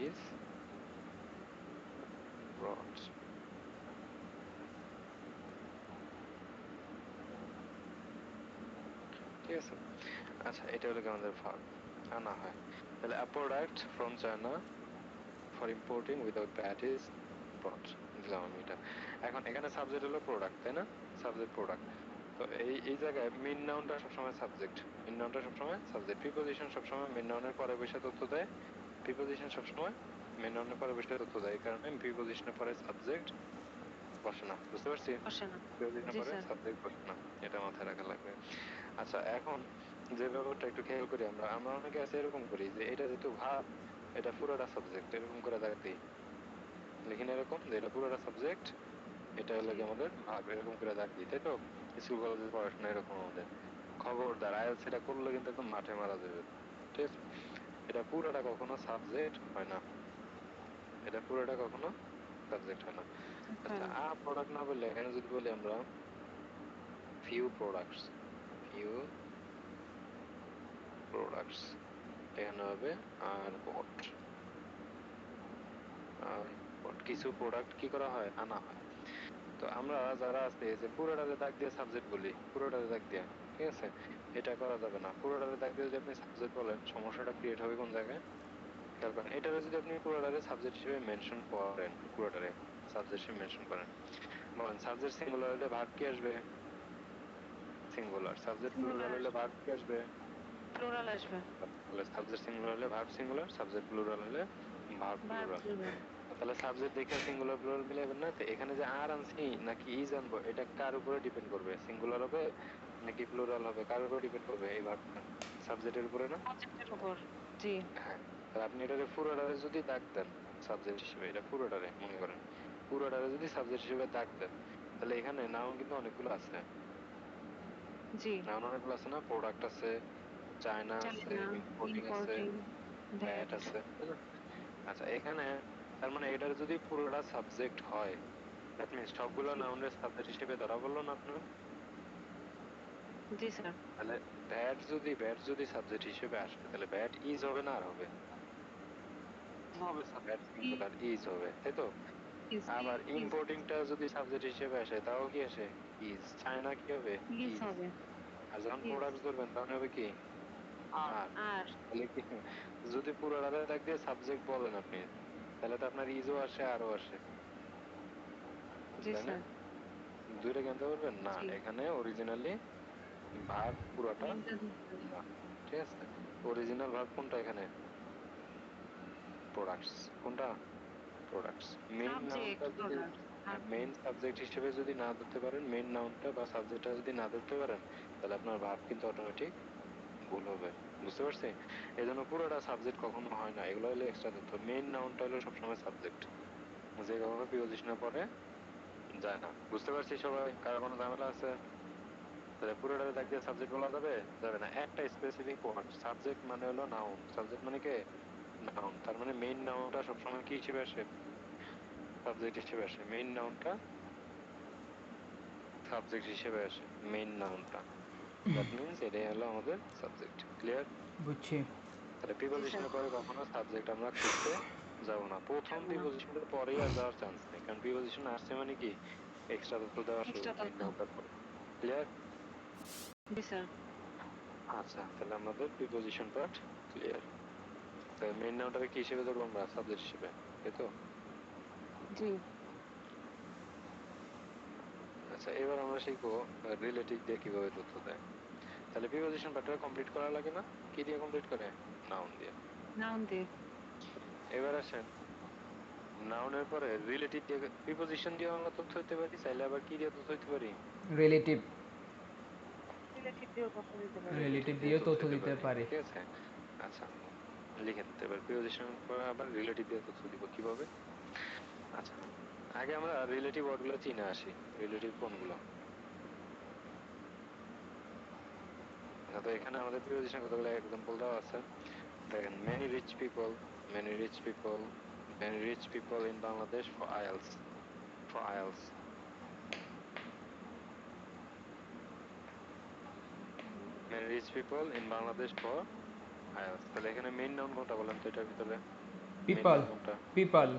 Is brought. ঠিক আছে, আচ্ছা এটা হলো কি আমাদের ভার্ব, আনা হয়। তাহলে a product from China for importing without VAT is brought, দিলাম আমি এটা। এখন এখানে সাবজেক্ট হলো প্রোডাক্ট, তাই না? Subject product. তো এই এই জায়গায় মেইন নাউনটা সবসময় সাবজেক্ট, মেইন নাউনটা সবসময় সাবজেক্ট। প্রিপোজিশন সবসময় মেইন নাউনের পরে বসে তথ্য দেয়। প্রিপোজিশন সবসময় মেইন নাউনের পরে বসে তথ্য দেয়, এই কারণে প্রিপোজিশনের পরে সাবজেক্ট বসে না। বুঝতে পারছি? বসে না। প্রিপোজিশনের জি পরে স্যার। সাবজেক্ট বসে না, এটা মাথায় রাখা লাগবে। আচ্ছা, এখন যে ব্যাপারটা একটু খেয়াল করি, আমরা আমরা অনেকে আছে এরকম করি যে এটা যেহেতু ভাব, এটা পুরোটা সাবজেক্ট, এরকম করে দাগ দিই। লিখি না এরকম যে এটা পুরোটা সাবজেক্ট, এটা হলো জি। কি আমাদের ভাব, এরকম করে দাগ দিই, তাই তো? স্কুল কলেজের পড়াশোনা এরকম আমাদের। খবরদার আইএলটিএস এটা করলে কিন্তু একদম মাঠে মারা যাবে। ঠিক আছে, এটা পুরোটা কখনো সাবজেক্ট হয় না, এটা পুরোটা কখনো সাবজেক্ট হয় না। হয় আচ্ছা, না। প্রোডাক্ট না বললে এখানে যদি বলি আমরা ফিউ প্রোডাক্টস, ফিউ প্রোডাক্টস, এখানে হবে আর বট, আর বট। কিছু প্রোডাক্ট কি করা হয়? আনা হয়। তো আমরা যারা আছে যে পুরোটাতে দাগ দিয়ে সাবজেক্ট বলি, পুরোটাতে দাগ দিয়া, ঠিক আছে? এটা করা যাবে না। পুরোটারে দাগ দিয়ে যদি আপনি সাবজেক্ট বলেন, সমস্যাটা ক্রিয়েট হবে কোন জায়গায়? খেয়াল করেন, এটারে যদি আপনি পুরোটারে সাবজেক্ট হিসেবে মেনশন করেন, পুরোটারে সাবজেক্ট হিসেবে মেনশন করেন, বলেন সাবজেক্ট সিঙ্গুলার হলে ভার্ব কি আসবে? সিঙ্গুলার। সাবজেক্ট প্লুরাল সিঙ্গুলার হলে ভার্ব কি আসবে? প্লুরাল আসবে। তাহলে সাবজেক্ট সিঙ্গুলার হলে ভার্ব সিঙ্গুলার, সাবজেক্ট প্লুরাল হলে ভার্ব ভার্ব প্লুরাল। প্লুরাল। তাহলে সাবজেক্ট দেখে সিঙ্গুলার প্লুরাল মিলাবেন না। তো এখানে যে আর আনছি নাকি ইজ আনবো, এটা কার উপরে ডিপেন্ড করবে? সিঙ্গুলার হবে নাকি প্লুরাল হবে, কার উপরে ডিপেন্ড করবে এই ভার্বটা? সাবজেক্টের উপরে না? সাবজেক্টের উপর। জি। হ্যাঁ। তাহলে আপনি এটারে পুরোটারে যদি দাগ দেন সাবজেক্ট হিসেবে, এটা পুরোটারে মনে করেন, পুরোটারে যদি সাবজেক্ট হিসেবে দাগ দেন, তাহলে এখানে নাউন কিন্তু অনেকগুলো আছে। জি। নাউন অনেকগুলো আছে না? প্রোডাক্ট আছে, চায়না আছে, চায়না, ইম্পোর্টিং আছে, ইম্পোর্টিং, দ্যাট দ্যাট। আছে, তাই না? আচ্ছা, এখানে তার মানে এটার যদি পুরোটা সাবজেক্ট হয়, দ্যাট মিনস সবগুলো জি। নাউনের সাবজেক্ট হিসেবে ধরা বললো না আপনার? জি স্যার। তাহলে ব্যাট যদি সাবজেক্ট হিসেবে আসে, তাহলে ব্যাট ইজ হবে না আর হবে? হবে স্যার, ব্যাট সিঙ্গুলার ইজ হবে, তাই তো? ইজ। আবার ইজ। ইম্পোর্টিংটা যদি সাবজেক্ট হিসেবে আসে, তাও কি আসে? ইজ। চায়না কি হবে? Is is. হবে। আর যখন ইজ। প্রোডাক্ট ধরবেন তখন হবে কি? আর। আর। তাহলে কি, যদি পুরো রাতে দাগ দিয়ে সাবজেক্ট বলেন আপনি, তাহলে তো আপনার ইজও আসে আরও আসে, জি তাই না? স্যার। দুইটা জানতে পারবেন না, জি। এখানে অরিজিনালি ভার্ব পুরোটা মেনটা ধরতে হবে। না, ঠিক আছে? অরিজিনাল ভার্ব কোনটা এখানে? প্রোডাক্টস। কোনটা? প্রোডাক্টস। মেইন সাবজেক্ট নাউনটা যদি প্রোডাক্ট ভার্ব। মেইন সাবজেক্ট হিসেবে যদি না ধরতে পারেন, মেইন নাউনটা বা সাবজেক্টটা যদি না ধরতে পারেন, তাহলে আপনার ভার্ব কিন্তু অটোমেটিক ভুল হবে। বুঝতে পারছি? এই জন্য পুরোটা সাবজেক্ট কখনো হয় না, এগুলো হলো এক্সট্রা তথ্য। মেইন নাউনটা হলো সবসময় সাবজেক্ট, যে কখনো প্রিপজিশনের পরে যায় না। বুঝতে পারছি সবাই? কারো কোনো ঝামেলা আছে? তাহলে পুরোটা দাগ দিয়ে সাবজেক্ট বলা যাবে? যাবে না। একটা স্পেসিফিক ওয়ার্ড, সাবজেক্ট মানে হলো নাউন, সাবজেক্ট মানে কে? নাউন। তার মানে মেইন নাউনটা সবসময় কি হিসেবে আসে? সাবজেক্ট হিসেবে আসে। মেইন নাউনটা সাবজেক্ট হিসেবে আসে, মেইন নাউনটা। দ্যাট মিনস এটাই হলো আমাদের সাবজেক্ট। ক্লিয়ার? বুঝছি। তাহলে জি স্যার। প্রিপজিশনের পরে কখনো সাবজেক্ট আমরা খুঁজতে যাব না। প্রথম যাব না। প্রিপজিশনের পরেই আর যাওয়ার চান্স নেই, কারণ প্রিপজিশন আসছে মানে কি, এক্সট্রা তথ্য দেওয়া শুরু, এক্সট্রা মেইন তথ্য। নাউনটার পরে। ক্লিয়ার? জি স্যার। আচ্ছা, তাহলে আমাদের প্রিপজিশন পার্ট ক্লিয়ার। তাহলে মেইন নাউনটাকে কি হিসেবে ধরবো আমরা? সাবজেক্ট হিসেবে, তাই তো? জি। আচ্ছা, এবার আমরা শিখবো রিলেটিভ দিয়ে কিভাবে তথ্য দেয়। তাহলে প্রিপজিশন পার্টটা কমপ্লিট করা লাগে না? কি দিয়ে কমপ্লিট করে? নাউন দিয়ে। নাউন দিয়ে। এবার আসেন, নাউনের পরে রিলেটিভ দিয়ে, প্রিপজিশন দিয়ে আমরা তথ্য দিতে পারি, চাইলে আবার কি দিয়ে তথ্য দিতে পারি? রিলেটিভ। রিলেটিভ দিয়েও তথ্য দিতে পারি। রিলেটিভ রিলেটিভ দিয়ে দিয়েও তথ্য তথ্য দিতে দিতে পারি, পারে। ঠিক আছে? আচ্ছা, লিখেন তো এবার, প্রিপজিশন পরে আবার রিলেটিভ দিয়ে তথ্য দিব কিভাবে। আচ্ছা, আগে আমরা রিলেটিভ ওয়ার্ডগুলো চিনে আসি। রিলেটিভ কোনগুলো? আচ্ছা, তো এখানে আমাদের প্রিপজিশন কতগুলো এক্সাম্পল দেওয়া আছে। দেখেন, many rich people, many rich people, many rich people in Bangladesh for IELTS, for IELTS. Many rich people in Bangladesh for IELTS. তাহলে এখানে মেইন নাউন কোনটা বলেন তো এটার ভিতরে? Main people. নাউন কোনটা? পিপল।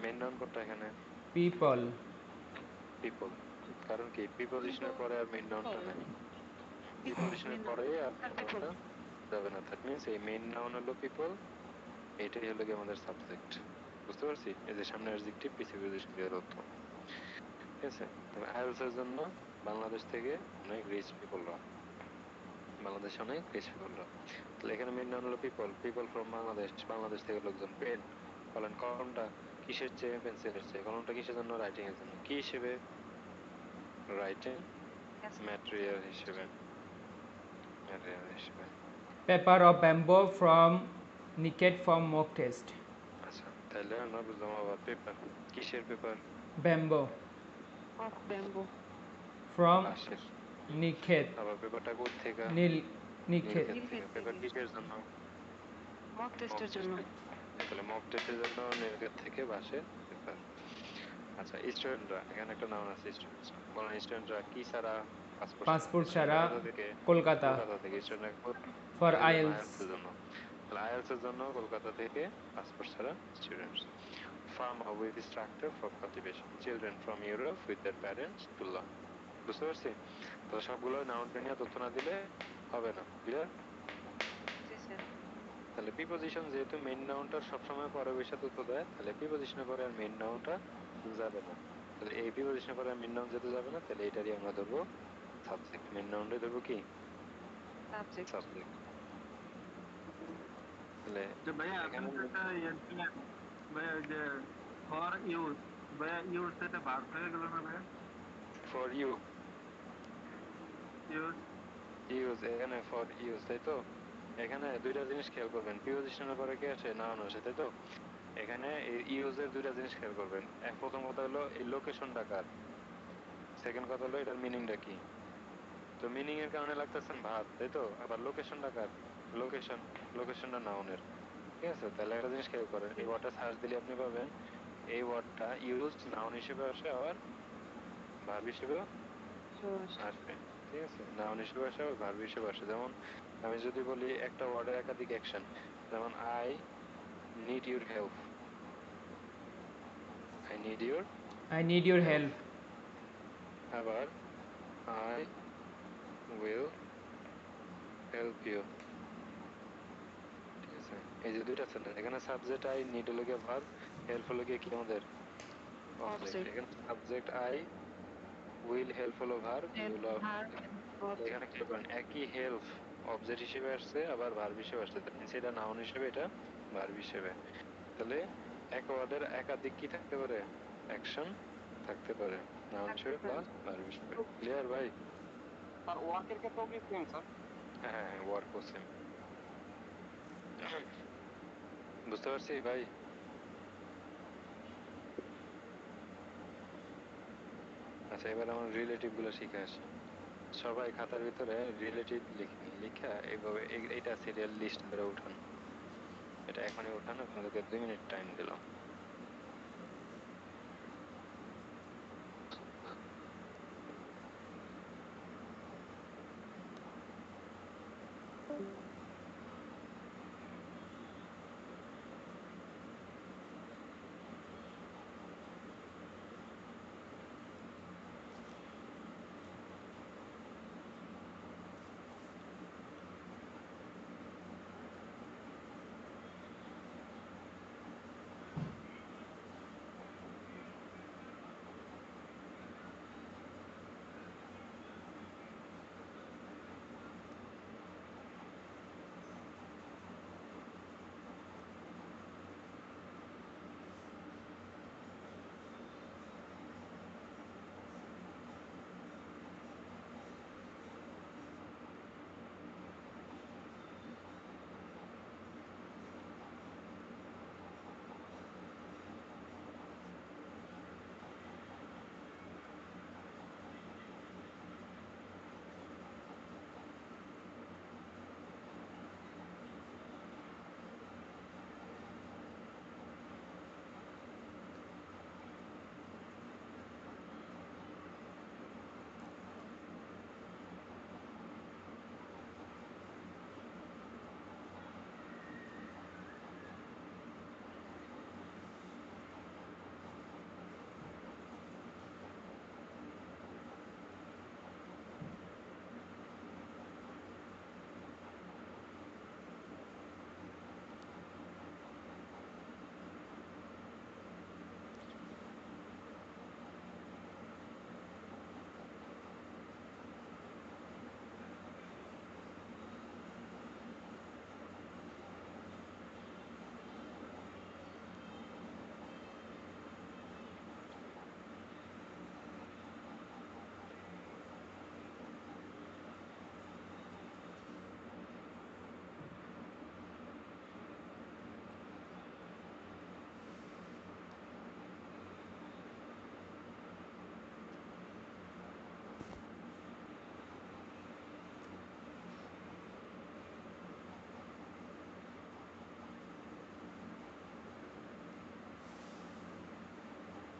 মেইন নাউন কোনটা এখানে? পিপল। পিপল। কারণ কি, প্রিপজিশনের পরে আর মেইন নাউনটা নাই। পিপল প্রিপজিশনের মেন নাউন। পরে আর আর মেইন পিপল। নাউনটা যাবে না। দ্যাট মিনস এই মেইন নাউন হলো পিপল, এটাই হলো কি আমাদের সাবজেক্ট। বুঝতে পারছি? এই যে সামনে অ্যাডজেক্টিভ, পিছে প্রিপজিশন দিয়ে তথ্য, ঠিক আছে? তবে আইএলটিএস এর জন্য বাংলাদেশ থেকে অনেক রিচ পিপলরা, বাংলাদেশে অনেক রিচ পিপলরা। তাহলে এখানে মেইন নাউন হলো people, people from Bangladesh, Bangladesh থেকে লোকজন। পেন, বলেন কলমটা কিসের চেয়ে পেন্সিলের চেয়ে? কলমটা কিসের জন্য? রাইটিং এর জন্য। কি হিসেবে? রাইটিং ম্যাটেরিয়াল হিসেবে, ম্যাটেরিয়াল হিসেবে। পেপার অফ ব্যাম্বো ফ্রম নিকেট ফ্রম মক টেস্ট। আচ্ছা, তাহলে আমরা বুঝলাম আবার পেপার, কিসের paper? Bamboo of bamboo. From বাঁশের। নিখেত। আবার পেপারটা কোত্থেকে? নীল নিখেত। নীলক্ষেত থেকে। নীলক্ষেত পেপার থেকে। কিসের জন্য? মক মক টেস্টের জন্য। টেস্টের। তাহলে মক টেস্টের জন্য নীলক্ষেত থেকে বাঁশের পেপার। আচ্ছা, স্টুডেন্টরা, এখানে একটা নাউন আছে স্টুডেন্টরা। বলেন স্টুডেন্টরা কি ছাড়া? পাসপোর্ট ছাড়া। পাসপোর্ট স্টুডেন্টরা ছাড়া কোথা থেকে? কলকাতা। কলকাতা থেকে। স্টুডেন্টরা ফর কিসের জন্য? আইএলস। আইএলটিএস এর জন্য। তাহলে আইএলটিএস এর জন্য কলকাতা থেকে পাসপোর্ট ছাড়া students. Farmer with his tractor for cultivation. Children from Europe with their parents to learn. বুঝতে পারছি? তো সবগুলো নাউনকে নিয়ে তথ্য না দিলে হবে না, ক্লিয়ার? জি স্যার। তাহলে প্রিপজিশন যেহেতু মেইন নাউনটার সবসময় পরে বসে তথ্য দেয়, তাহলে প্রিপজিশনের পরে আর মেইন নাউনটা যাবে না। তাহলে এই প্রিপজিশনের পরে মেইন নাউন যেতে যাবে না, তাহলে এটারই আমরা ধরবো সাবজেক্ট। মেইন নাউনটাই ধরবো কি? সাবজেক্ট। সাবজেক্ট। তাহলে যে ভাইয়া আপনি এখানে তো একটা ইয়ে দিলেন ভাইয়া, ওই যে ফর ইউজ, ভাইয়া ইউজ এটা ভার্ব হয়ে গেল না ভাইয়া? For you use. ইউজ, এখানে ফর ইউজ, তাই তো? এখানে দুইটা জিনিস খেয়াল করবেন, প্রিপজিশনের পরে কি আসে? নাউন আসে, তাই তো? এখানে এই ইউজের দুইটা জিনিস খেয়াল করবেন। প্রথম কথা হলো এই লোকেশনটা কার, সেকেন্ড কথা হলো এটার মিনিংটা কি। তো মিনিং এর কারণে লাগতেছেন ভাব, তাই তো? আবার লোকেশনটা কার? লোকেশন, লোকেশনটা নাউনের। ঠিক আছে, তাহলে একটা জিনিস খেয়াল করেন, এই ওয়ার্ডটা সার্চ দিলে আপনি পাবেন এই ওয়ার্ডটা ইউজ নাউন হিসেবে আসে, আবার ভার্ব হিসেবেও আসে। ঠিক আছে, নাউন হিসেবে আসে আবার ভার্ব হিসেবে আসে। যেমন আমি যদি বলি একটা ওয়ার্ডের একাধিক অ্যাকশন, যেমন I need your help, I need your I need your help. help. আবার আই উইল হেল্প ইউ। ঠিক আছে, এই যে দুইটা সেন্টেন্স, এখানে সাবজেক্ট আই, নিড হলো গিয়ে ভার্ব, হেল্প হলো গিয়ে কি আমাদের অবজেক্ট। অবজেক্ট। এখানে সাবজেক্ট আই, উইল হেল্প হলো ভার্ব, হেল্প এগুলো ভার্ব এখানে অবজেক্ট। খেয়াল করেন একই হেল্প অবজেক্ট হিসেবে আসছে আবার ভার্ব হিসেবে আসছে, দ্যাট মিন্স এটা নাউন হিসেবে, এটা ভার্ব হিসেবে। তাহলে এক ওয়ার্ডের একাধিক কি থাকতে পারে? অ্যাকশন থাকতে পারে, নাউন থাকতে হিসেবে পারে। প্লাস ভার্ব হিসেবে। ক্লিয়ার ভাই? স্যার ওয়ার্কের ক্ষেত্রেও কি সেম স্যার? হ্যাঁ হ্যাঁ, ওয়ার্কও সেম। বুঝতে পারছি ভাই? আচ্ছা, এবার আমার রিলেটিভ গুলো শিখে আসি। সবাই খাতার ভিতরে রিলেটিভ লিখেন, লিখা এইভাবে এইটা সিরিয়াল লিস্ট ধরে উঠান। এটা এখনই উঠান, আপনাদেরকে 2 মিনিট টাইম দিলাম।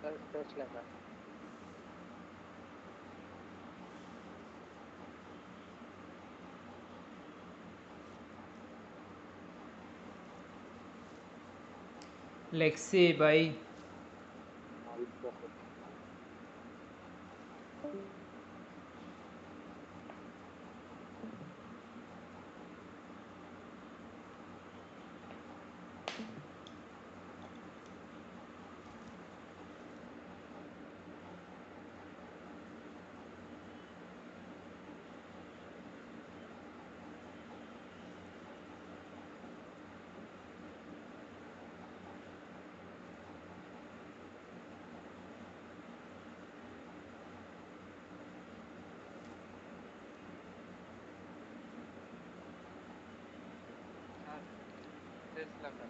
স্যার শেষ লেখা। Lexi by শেষ লেখা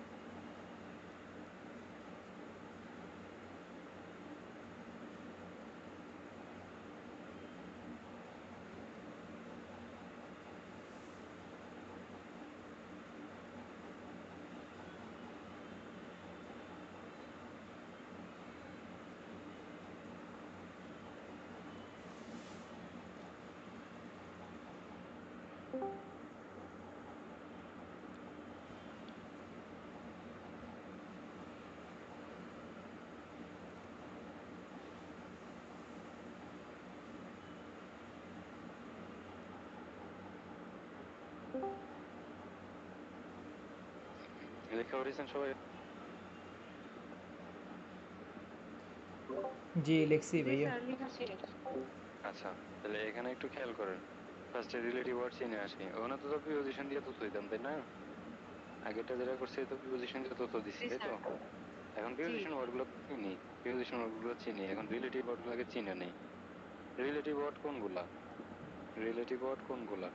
লেখা উঠেছেন সবাই? জি লিখছি জি ভাইয়া। স্যার লেখা শেষ। আচ্ছা, তাহলে এখানে একটু খেয়াল করেন। ফার্স্টে রিলেটিভ ওয়ার্ড চিনে আসি। ওখানে তো প্রিপোজিশন দিয়ে তথ্য দিতাম, তাই না? আগেরটা যেটা করছি তো প্রিপোজিশন দিয়ে তথ্য দিছি, জি তাই তো? স্যার। এখন জি প্রিপোজিশন ওয়ার্ডগুলো চিনি, প্রিপোজিশন ওয়ার্ডগুলো চিনি। এখন রিলেটিভ ওয়ার্ডগুলোকে চিনে নেই। রিলেটিভ ওয়ার্ড কোনগুলা? রিলেটিভ ওয়ার্ড কোনগুলা?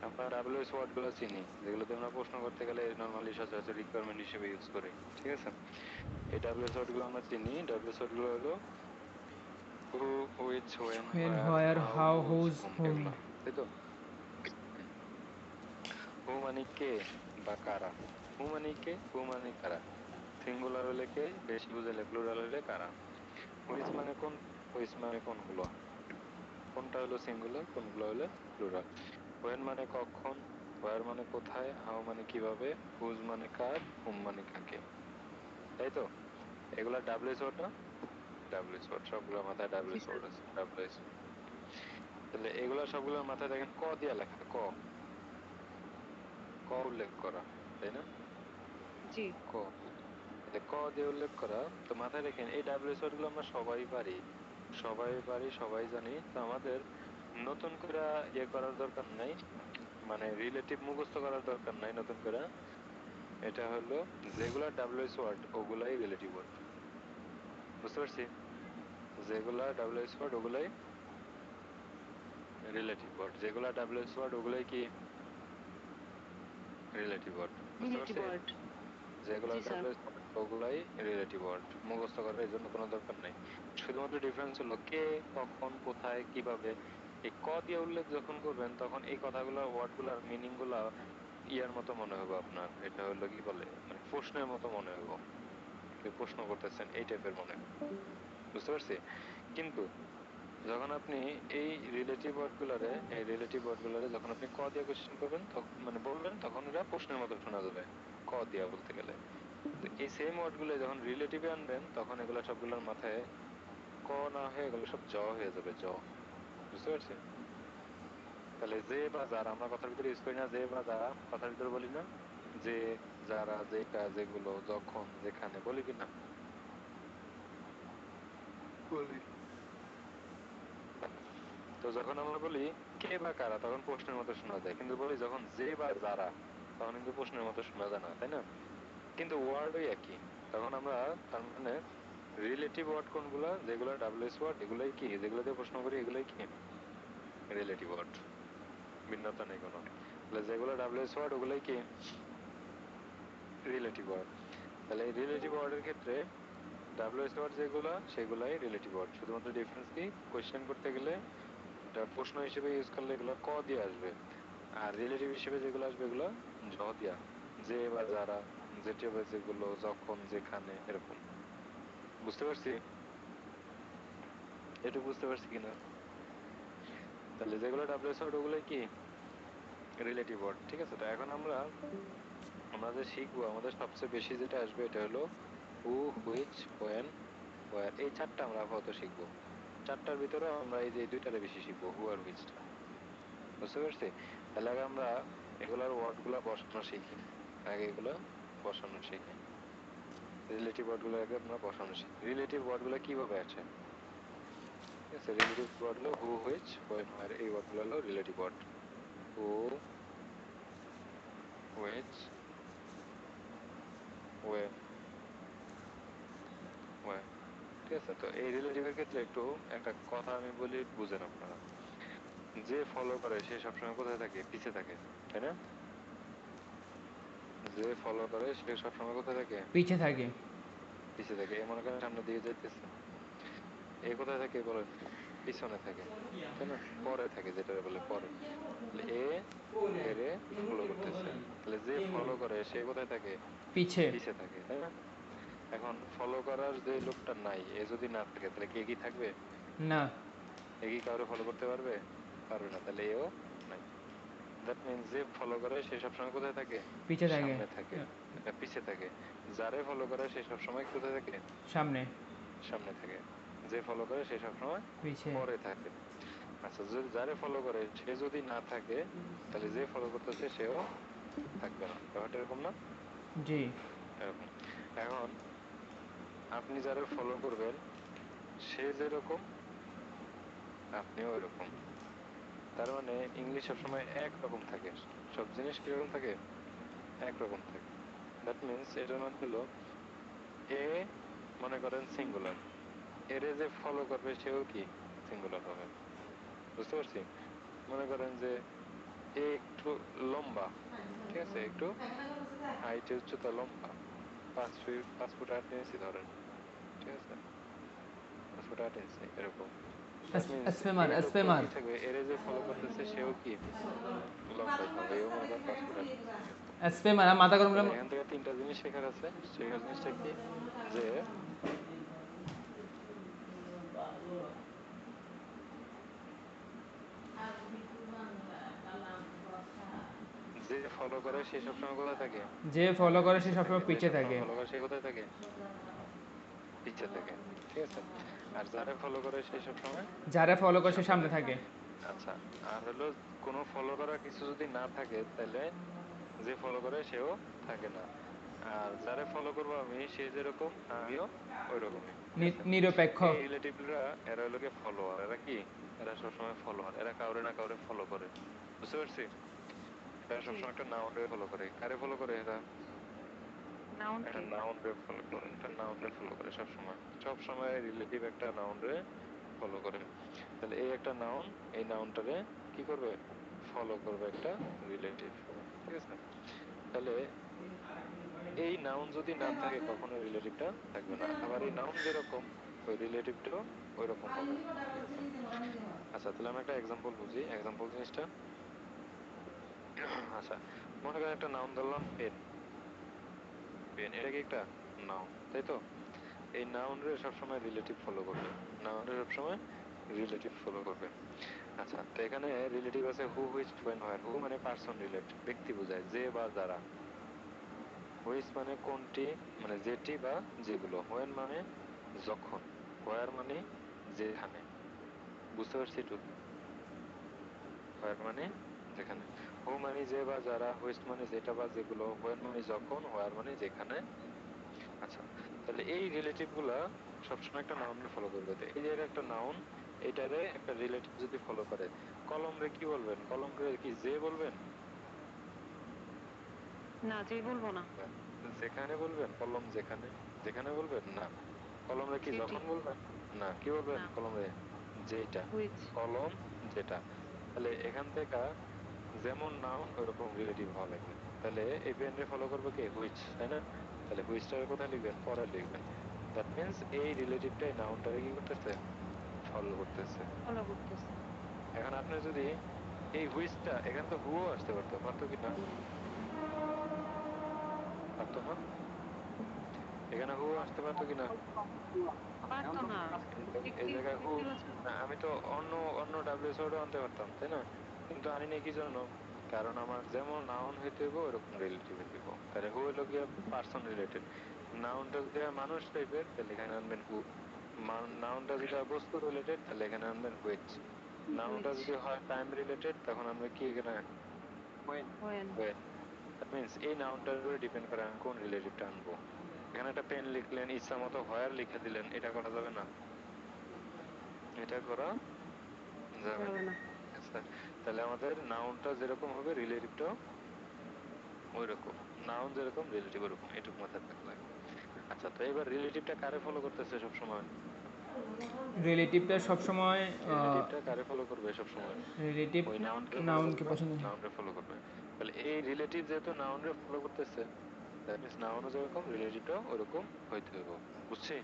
আমরা ডাব্লিউএস ওয়ার্ডগুলো চিনি, যেগুলোতে আমরা প্রশ্ন করতে গেলে নরমালি সচরাচর রিকোয়ারমেন্ট হিসেবে ইউজ করি, ঠিক আছে? এই ডাব্লিউএস ওয়ার্ডগুলো আমরা চিনি। ডাব্লিউএস ওয়ার্ডগুলো হলো হু, which, when, when where, where how, how whose, whose hmm, whom. এগুলা, তাই তো? হুম। হু মানে কে বা কারা? হু মানে কে, হু মানে কারা? সিঙ্গুলার হলে কে, বেশি বুঝাইলে প্লুরাল হলে কারা? হুইচ মানে কোন, হুইচ মানে কোনগুলো? কোনটা হলো সিঙ্গুলার, কোনগুলো হলো প্লুরাল? হোয়েন মানে কখন, হোয়ার মানে কোথায়, হাউ মানে কিভাবে, হুজ মানে কার, হুম মানে কাকে, তাই তো? এগুলা ডাব্লিউএস ওয়ার্ড না? ডাব্লিউএস ওয়ার্ড, সবগুলো মাথায় জি ডাব্লিউএস স্যার। ওয়ার্ড আছে, ডাব্লিউএস। তাহলে এগুলা সবগুলোর মাথায় দেখেন ক দিয়া লেখা, ক, ক উল্লেখ করা, তাই না? জি ক, তাহলে ক দিয়ে উল্লেখ করা। তো মাথায় রেখেন এই ডাব্লিউএস ওয়ার্ড গুলো আমরা সবাই পারি, সবাই পারি, সবাই জানি। তো আমাদের নতুন করে ইয়ে করার দরকার নাই, মানে রিলেটিভ মুখস্থ করার দরকার নাই নতুন করে। এটা হলো যেগুলা ডাব্লিউএস ওয়ার্ড ওগুলাই রিলেটিভ ওয়ার্ড, বুঝতে পারছি? যেগুলা ডাব্লিউএস ওয়ার্ড ওগুলাই রিলেটিভ ওয়ার্ড, যেগুলা ডাব্লিউএস ওয়ার্ড ওগুলাই কি রিলেটিভ ওয়ার্ড, বুঝতে রিলেটিভ পারছি? ওয়ার্ড। যেগুলো জি স্যার। ডাব্লিউএস ওয়ার্ড ওগুলাই রিলেটিভ ওয়ার্ড, মুখস্থ করার এই জন্য কোনো দরকার নাই। শুধুমাত্র ডিফারেন্স হলো কে, কখন, কোথায়, কিভাবে। এই ক দিয়ে উল্লেখ যখন করবেন তখন এই কথাগুলো, ওয়ার্ড গুলার মিনিং গুলা ইয়ার মতো মনে হবে আপনার, এটা হলো কি বলে, মানে প্রশ্নের মতো মনে হবে, কেউ প্রশ্ন করতেছেন এই টাইপের মনে হবে, বুঝতে পারছি? কিন্তু যখন আপনি এই রিলেটিভ ওয়ার্ড গুলারে, এই রিলেটিভ ওয়ার্ড গুলারে যখন আপনি ক দিয়ে কোশ্চেন করবেন তখন মানে বলবেন, তখন এটা প্রশ্নের মতো শোনা যাবে ক দিয়া বলতে গেলে। কিন্তু এই সেম ওয়ার্ড গুলো যখন রিলেটিভে আনবেন তখন এগুলা সবগুলোর মাথায় ক না হয়ে এগুলো সব জ হয়ে যাবে, জ, বুঝতে পারছি? তাহলে যে বা যারা আমরা কথার ভিতরে ইউজ করি না, যে বা যারা কথার ভিতরে বলি না, যে, যারা, যেটা, যেগুলো, যখন, যেখানে, বলি কি না? বলি। তো যখন আমরা বলি কে বা কারা তখন প্রশ্নের মতো শোনা যায়, কিন্তু বলি যখন যে বা যারা তখন কিন্তু প্রশ্নের মতো শোনা যায় না, তাই না? কিন্তু ওয়ার্ড ওই একই। তখন আমরা তার মানে রিলেটিভ ওয়ার্ড কোনগুলা, যেগুলো ডাব্লিউএস ওয়ার্ড এগুলাই কি, যেগুলো দিয়ে প্রশ্ন করি এগুলাই কি রিলেটিভ ওয়ার্ড, ভিন্নতা নেই কোনো। তাহলে যেগুলো ডাব্লিউএস ওয়ার্ড ওগুলাই কি রিলেটিভ ওয়ার্ড। তাহলে এই রিলেটিভ ওয়ার্ডের ক্ষেত্রে ডাব্লিউএস ওয়ার্ড যেগুলা সেগুলাই রিলেটিভ ওয়ার্ড, শুধুমাত্র ডিফারেন্স কি, কোয়েশ্চেন করতে গেলে এটা প্রশ্ন হিসেবে ইউজ করলে এগুলো ক দিয়ে আসবে, আর রিলেটিভ হিসেবে যেগুলো আসবে এগুলো জ দিয়া, যে বা যারা, যেটা বা যেগুলো, যখন, যেখানে, এরকম, বুঝতে পারছি? এটুকু বুঝতে পারছি কিনা? তাহলে যেগুলো ডাব্লিউএস ওয়ার্ড ওগুলোই কি রিলেটিভ ওয়ার্ড, ঠিক আছে? তো এখন আমরা আমরা যে শিখবো আমাদের সবচেয়ে বেশি যেটা আসবে এটা হলো হু, হুইচ, হোয়েন, হোয়ার, এই চারটা আমরা আপাতত শিখবো। চারটার ভিতরে আমরা এই যে এই দুইটারে বেশি শিখবো, হু আর হুইচটা, বুঝতে পারছি? তাহলে আগে আমরা এগুলার ওয়ার্ড গুলা বসানো শিখি, আগে এগুলা বসানো শিখি। রিলেটিভ ওয়ার্ড গুলো আগে আমরা বসানো শিখি। রিলেটিভ ওয়ার্ড গুলো কিভাবে আসে, ঠিক আছে? রিলেটিভ ওয়ার্ড হলো হু, হুইচ, হোয়েন, হোয়ার, এই ওয়ার্ড গুলো হলো relative word. Who, which, when, where, ঠিক আছে? তো এই রিলেটিভের ক্ষেত্রে একটু একটা কথা আমি বলি, বুঝেন আপনারা। যে ফলো করে সে সবসময় কোথায় থাকে, পিছে থাকে, তাই না? যে ফলো করে সে সবসময় কোথায় থাকে? পিছে থাকে। পিছে থাকে। এ মনে করেন সামনের দিকে যাইতেছে, এ কোথায় থাকে বলেন? পিছনে থাকে, তাই না? পরে থাকে, যেটা বলে পরে। তাহলে এ এরে ফলো করতেছে, তাহলে যে ফলো করে সে কোথায় থাকে? পিছে। পিছে থাকে, তাই না? এখন ফলো করার যে লোকটা নাই, এ যদি না থাকে তাহলে কে কি থাকবে? না। এ কি কাউরে ফলো করতে পারবে? পারবে না, তাহলে এও নাই। দ্যাট মিনস যে ফলো করে সে সবসময় কোথায় থাকে? পিছে থাকে। সামনে থাকে, পিছে থাকে। যারে ফলো করে সে সবসময় কোথায় থাকে? সামনে। সামনে থাকে। যে ফলো করে সে সবসময় পিছে। পরে থাকে। আচ্ছা, যদি যারে ফলো করে সে যদি না থাকে তাহলে যে ফলো করতেছে সেও থাকবে না। ব্যাপারটা এরকম না? জি। এরকম। এখন আপনি যারা ফলো করবেন সে যেরকম আপনিও ওইরকম। তার মানে ইংলিশ সবসময় একরকম থাকে, সব জিনিস কিরকম থাকে? একরকম থাকে। দ্যাট মিনস এটার মানে হলো এ মনে করেন সিঙ্গুলার, এর যে ফলো করবে সেও কি সিঙ্গুলার হবে। বুঝতে পারছি? মনে করেন যে এ একটু লম্বা, ঠিক আছে, একটু হাইটে উচ্চতা লম্বা, 5 ফুট 8 ইঞ্চি ধরেন, ঠিক আছে, 5 ফুট 8 ইঞ্চি এরকম। দ্যাট মিনস এসপেমার এই লোকটা এসপেমার কি থাকবে? এর যে ফলো করতেছে সেও কি লম্বাই হবে, এও মনে করেন 5 ফুট 8 ইঞ্চি এরকম। এসপেমার মাথা গরম তাহলে করে। এখান থেকে 3টা জিনিস শেখার আছে। শেখার জিনিসটা কি? যে যে ফলো করে সে সবসময় কোথায় থাকে? যে ফলো করে সে পিছে থাকে। সবসময় যে পিছে সবসময় থাকে। ফলো করে সে কোথায় থাকে? পিছে থাকে, ঠিক আছে। আর যারা ফলো করে সে সবসময় যারা ফলো করে সে সামনে সামনে থাকে। থাকে। আচ্ছা, আর হলো কোনো ফলো করা কিছু যদি না থাকে তাহলে যে ফলো করে সেও থাকে না। আর যারে ফলো করবো আমি সে যেরকম আমিও ওই রকমই, ঠিক আছে। নিরপেক্ষ। এই রিলেটিভরা এরা হলো গিয়ে ফলোয়ার। এরা কি? এরা সবসময় ফলোয়ার। এরা কাউরে না কাউরে ফলো করে। বুঝতে পারছি? এরা জি। সবসময় একটা নাউন রে ফলো করে। কারে ফলো করে এরা? একটা নাউনকে। নাউন রে ফলো করে। একটা নাউন রে ফলো করে সবসময়। সবসময় রিলেটিভ একটা নাউন রে ফলো করে। তাহলে এই একটা নাউন, এই নাউনটারে কি করবে? ফলো করবে একটা রিলেটিভ, ঠিক আছে। তাহলে এই নাউন যদি না থাকে কখনো রিলেটিভটা থাকবে না। আবার এই নাউন যেরকম ওই রিলেটিভটাও ওই রকম হবে, ঠিক আছে। আচ্ছা, তাহলে আমরা একটা এক্সাম্পল বুঝি। এক্সাম্পল জিনিসটা, আচ্ছা, মনে করেন একটা নাউন ধরলাম পেন। পেন এটা কি একটা নাউন, তাই তো? এই নাউন রে সবসময় রিলেটিভ ফলো করবে। নাউন রে সবসময় রিলেটিভ ফলো করবে। আচ্ছা, তো এখানে রিলেটিভ আছে হু, হুইচ, হোয়েন, হোয়ার। হু মানে পার্সন রিলেট, ব্যক্তি বোঝায়, যে বা যারা। হুইচ মানে কোনটি, মানে যেটি বা যেগুলো। হোয়েন মানে যখন। হোয়ার মানে যেখানে। বুঝতে পারছি একটু? হোয়ার মানে যেখানে। হু মানে যে বা যারা, হুইচ মানে যেটা বা যেগুলো, হোয়েন মানে যখন, হোয়ার মানে যেখানে। আচ্ছা, তাহলে এই রিলেটিভ গুলা সবসময় একটা নাউন ফলো করবে। তো এই যে এটা একটা নাউন, এটারে একটা রিলেটিভ যদি ফলো করে, কলম রে কি বলবেন? কলম রে কি যে বলবেন? না, যে বলবো না। যেখানে বলবেন? কলম যেখানে, যেখানে বলবেন না। কলম রে কি যেটি। যখন বলবেন? না। কি বলবেন না। কলম রে? যেটা। হুইচ। কলম যেটা। তাহলে এখান থেকে যেমন নাউন ওইরকম রিলেটিভ হওয়া লাগবে। তাহলে এই পেন রে ফলো করবে কে? হুইচ, তাই না? তাহলে হুইচটার কোথায় লিখবেন? পরে লিখবেন। দ্যাট মিনস এই রিলেটিভটাই নাউনটারে কি করতেছে? ফলো করতেছে। ফলো করতেছে। এখন আপনি যদি এই হুইচটা, এখানে তো হুও আসতে পারতো, পারতো কি না? পারতো না? এখানে হুও আসতে পারতো কি না? পারতো না। কিন্তু এই ব্যক্তি জায়গায় হু, ব্যক্তিবাচক। না, আমি তো অন্য অন্য ডাব্লিউএস আনতে পারতাম, তাই না? কিন্তু আনি নাই কি জন্য? কারণ আমার যেমন নাউন হইতে হইব ওরকম রিলেটিভ হইতে হইব। তাহলে হু হইলো গিয়া পার্সন রিলেটেড। নাউনটা যদি হয় মানুষ টাইপের তাহলে এখানে আনবেন হু। নাউনটা যদি হয় বস্তু রিলেটেড তাহলে এখানে আনবেন হুইচ। নাউনটা হুইচ। যদি হয় টাইম রিলেটেড তখন আনবে কি এখানে? When. When. when। That means এই নাউনটার উপরে ডিপেন্ড করে আমি কোন রিলেটিভটা আনবো। এখানে একটা পেন লিখলেন, ইচ্ছা মতো হোয়ার লিখে দিলেন, এটা করা যাবে না। এটা করা যাবে না, যাবে না। ঠিক আছে। তাহলে আমাদের নাউনটা যেরকম হবে রিলেটিভটাও ওই রকম। নাউন যেরকম রিলেটিভ ওরকম, এটুকু মাথায় থাকা লাগবে। আচ্ছা, তো এবার রিলেটিভটা কারে ফলো করতেছে সব সময়? রিলেটিভটা সবসময় রিলেটিভটা কারে ফলো করবে সব সময়? রিলেটিভ ওই নাউনকে নাউনটারে ফলো ফলো নাউনকে করবে, পছন্দ করে। নাউনরে ফলো করবে। তাহলে এই রিলেটিভ যেহেতু নাউনরে ফলো করতেছে, দ্যাট মিন্স নাউনও যেরকম রিলেটিভটাও ওরকম হইতে হবে। বুঝছি?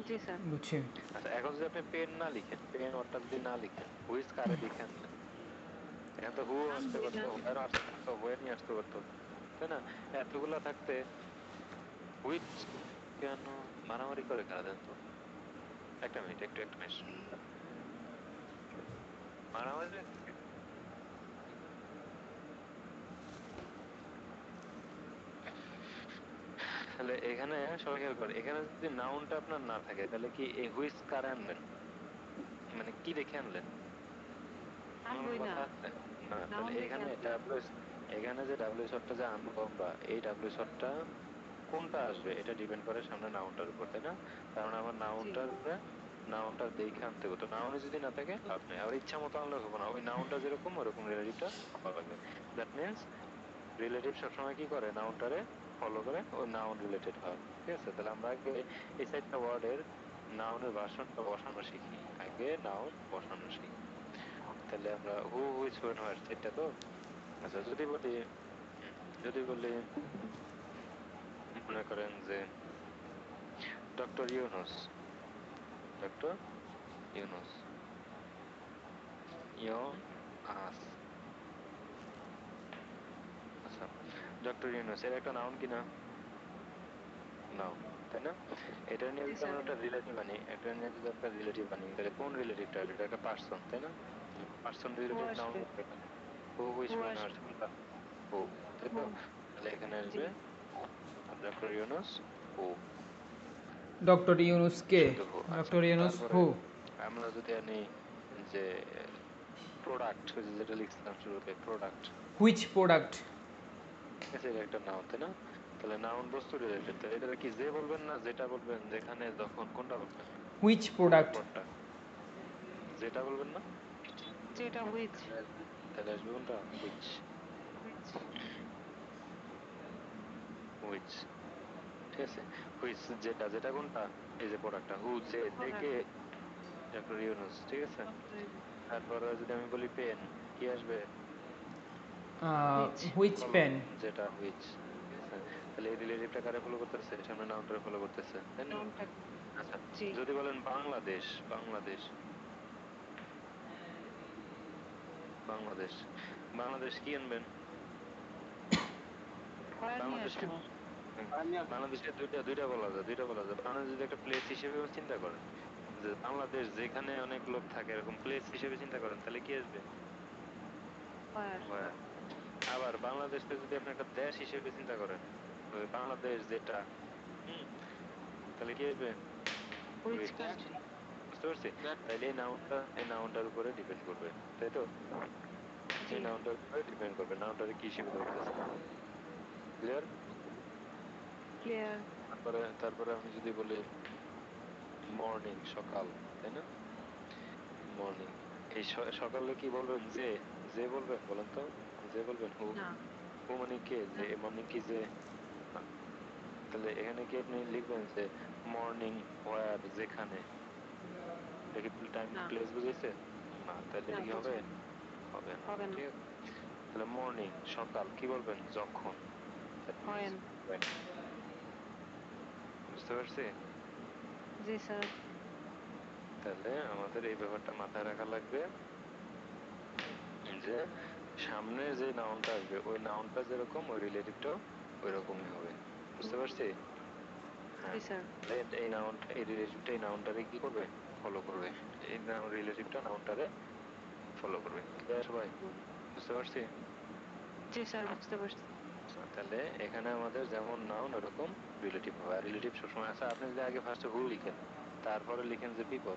জি স্যার। বুঝছি। আচ্ছা, এখন যদি আপনি পেন না লিখেন, পেন ওয়ার্ডটা যদি না লিখেন, হুইচ কারে লিখে আনলেন? এখন তো হু আসতে আনবই পারতো, না। হোয়ার আসতে পারতো, হোয়েনই আসতে পারতো, তাই না? এতগুলা থাকতে হুইচ কেন মারামারি করে কারা দেন তো? একটা মিনিট, একটা মিনিট। মারামারি লাগছে? তাহলে এখানে সবাই খেয়াল করে, এখানে যদি নাউনটা আপনার না থাকে তাহলে কি এই হুইচ কারে আনবেন? মানে কি দেখে আনলেন? কোনো আনবই না। কথা আছে? না, তাহলে নাউন দেখে এখানে আনতে হবে। এখানে যে ডাব্লিউ শটটা যে আনবো আমরা, এই ডাব্লিউ শটটা কোনটা আসবে এটা ডিপেন্ড করে সামনে নাউনটার উপর, তাই না? তার মানে আমার জি। নাউনটার উপরে নাউনটা দেখে আনতে হবে। তো নাউনে যদি না থাকে লাভ নেই, আবার ইচ্ছা মতো আনলে হবে না, ওই নাউনটা যেরকম ওরকম রিলেটিভটা হওয়া লাগবে। দ্যাট মিনস রিলেটিভ সবসময় কি করে, নাউনটারে ফলো করে, ওই নাউন রিলেটেড হয়। ঠিক আছে, তাহলে আমরা আগে এই চারটা ওয়ার্ডের নাউনের ভার্সনটা বসানো শিখি, আগে নাউন বসানো শিখি। তাহলে আমরা হু হুইচ হোয়েন হোয়ার চারটা তো। আচ্ছা, যদি বলি মনে করেন যে ডক্টর ইউনুস, ডক্টর ইউনুস, ইয়ন আস। আচ্ছা, ডক্টর ইউনুস এর একটা নাউন কি না? নাউন, তাই না? এটা নিয়ে জি যদি স্যার। আমরা একটা রিলেটিভ বানি, এটা নিয়ে যদি একটা রিলেটিভ বানি, তাহলে কোন রিলেটিভটা আসবে? এটা একটা পার্সন, তাই না? পার্সন হু রিলেটিভ নাউন আসবে। কোনটা এটা? হু হুইচ হু হোয়েন হোয়ার আসবে। কোনটা? হু, তাই হু। তো? তাহলে এখানে জি। আসবে ডক্টর ইউনুস হু, ডক্টর ইউনুস কে? শুধু হু। আচ্ছা, ডক্টর ইউনুস তারপরে হু। আমরা যদি আনি যে প্রোডাক্ট, ওই যে যেটা লিখছিলাম শুরুতে, প্রোডাক্ট, হুইচ প্রোডাক্ট? এটা একটা নাউন, তাই না? তাহলে নাউন বস্তু রিলেটেড, তাহলে এটা কি যে বলবেন না যেটা বলবেন, যেখানে যখন, কোনটা বলবেন? হুইচ পরের প্রোডাক্ট? পরটা যেটা বলবেন না, যেটা হুইচ। তাহলে আসবে কোনটা? হুইচ। হুইচ। হুইচ, ঠিক আছে। হুইচ যেটা, যেটা কোনটা? এই যে প্রোডাক্টটা। হু যে, কে? প্রোডাক্ট। ডক্টর ইউনুস, ঠিক আছে। ডক্টর ইউনুস। তারপরে যদি আমি বলি পেন, কি আসবে? হুইচ। হুইচ কলম, পেন? যেটা হুইচ, ঠিক আছে। তাহলে এই রিলেটিভটা কারে ফলো করতেছে? সামনে নাউনটারে ফলো করতেছে, তাই না? নাউনটাকে। আচ্ছা, জি। যদি বলেন বাংলাদেশ, বাংলাদেশ, বাংলাদেশ, বাংলাদেশ কি আনবেন? হোয়ার নিয়ে বাংলাদেশকে আসবো। হুম, বাংলাদেশকে দুইটা দুইটা বলা যায়, দুইটা বলা যায়। বাংলাদেশ যদি একটা প্লেস হিসেবে চিন্তা করেন, যে বাংলাদেশ যেখানে অনেক লোক থাকে, এরকম প্লেস হিসেবে চিন্তা করেন, তাহলে কি আসবে? হোয়ার। Where? আবার বাংলাদেশকে যদি আপনি একটা দেশ হিসেবে চিন্তা করেন, ওই বাংলাদেশ যেটা, হুম, তাহলে কি আসবে? Which Which? কান্ট্রি। বুঝতে পারছি? তাইলে এই নাউনটার উপরে ডিপেন্ড করবে, তাই তো? জি। এই নাউনটার উপরে ডিপেন্ড করবে, নাউনটারে কি হিসেবে ধরতেছে। ক্লিয়ার? ক্লিয়ার। তারপরে আমি যদি বলি মর্নিং, সকাল, তাই না? মর্নিং, এই সকালে কি বলবেন? যে বলবেন, বলেন তো? যে বলবেন? হু, না। হু মানে কে? না। যে মর্নিং কি যে? না। তাহলে এখানে কি আপনি লিখবেন যে মর্নিং হোয়ার, যেখানে? এটা কি টাইম না। প্লেস বুঝাইছে? না, তাহলে না এটা কি হবে? বুঝায় না। হবে না, হবে না। ঠিক আছে। তাহলে মর্নিং, সকাল, কি বলবেন? যখন, দ্যাট মিনস হোয়েন। when। বুঝতে পারছি? জি স্যার। তাহলে আমাদের এই ব্যাপারটা মাথায় রাখা লাগবে যে সামনে যে নাউনটা আসবে, ওই নাউনটা যেরকম ওই রিলেটিভটাও ওই রকমই হবে। বুঝতে পারছি? জি হ্যাঁ। স্যার। তাহলে এই নাউনটা, এই রিলেটিভটা এই নাউনটারে কি করবে? ফলো করবে। এই নাউন রিলেটিভটা নাউনটারে ফলো করবে। ক্লিয়ার সবাই? বুঝতে পারছি? জি স্যার বুঝতে পারছি। তাহলে এখানে আমাদের যেমন নাউন ওরকম রিলেটিভ হবে। আর রিলেটিভ সবসময় আছে, আপনি যদি আগে ফার্স্টে হু লিখেন, তারপরে লিখেন যে পিপল,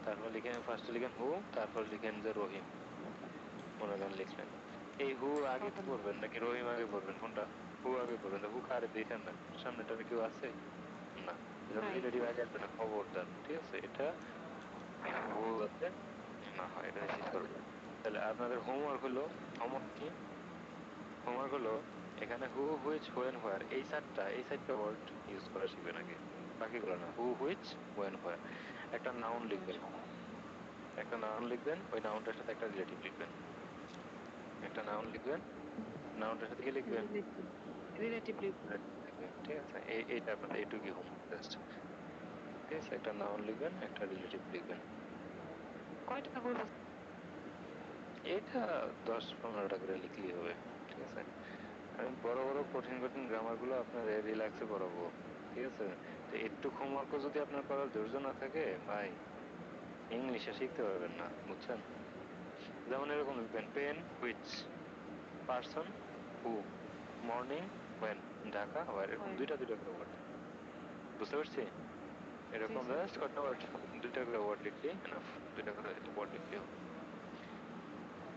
তারপর লিখেন, ফার্স্টে লিখেন হু, তারপর লিখেন যে রহিম, মনে করেন লিখলেন। এই হু আগে হবে কি না। পড়বেন নাকি রহিম আগে পড়বেন? কোনটা? হু আগে পড়বেন। তো হু কারে দেখেন না, সামনেটা কেউ আছে? না, এজন্য নাই। রিলেটিভ আগে আসবে না, খবরদার, ঠিক আছে? এটা ভুল আছে, না হয় এটা নিশ্চিত করবেন। তাহলে আপনাদের হোমওয়ার্ক হলো, হোমওয়ার্ক কি? হোমওয়ার্ক হলো এখানে হু হুইচ হোয়েন হোয়ার এই চারটা ওয়ার্ড ইউজ করা শিখবেন আগে, বাকিগুলো না। হু হুইচ হোয়েন হোয়ার, একটা নাউন লিখবেন, একটা নাউন লিখবেন, ওই নাউনটার সাথে একটা রিলেটিভ লিখবেন। একটা নাউন লিখবেন, নাউনটার সাথে কি লিখবেন? রিলেটিভ লিখবেন, ঠিক আছে? এইটা আপনাদের এইটুকুই হোমওয়ার্ক জাস্ট, ঠিক আছে? একটা নাউন লিখবেন, একটা রিলেটিভ লিখবেন। কয়টা করবো? এটা 10-15টা করে লিখলেই হবে, ঠিক আছে? আমি বড় বড় কঠিন কঠিন গ্রামার গুলো আপনার রিল্যাক্সে করাবো, ঠিক আছে? তো একটু হোমওয়ার্ক যদি আপনার করার ধৈর্য না থাকে ভাই, ইংলিশে শিখতে পারবেন না, বুঝছেন? যেমন এরকম লিখবেন, pen which, person who, morning when, Dhaka where, এরকম দুইটা দুইটা করে ওয়ার্ড। বুঝতে পারছি? এরকম স্যার। জাস্ট কয়টা ওয়ার্ড? দুইটা করে ওয়ার্ড লিখলি এনাফ, দুইটা করে ওয়ার্ড লিখলি হবে।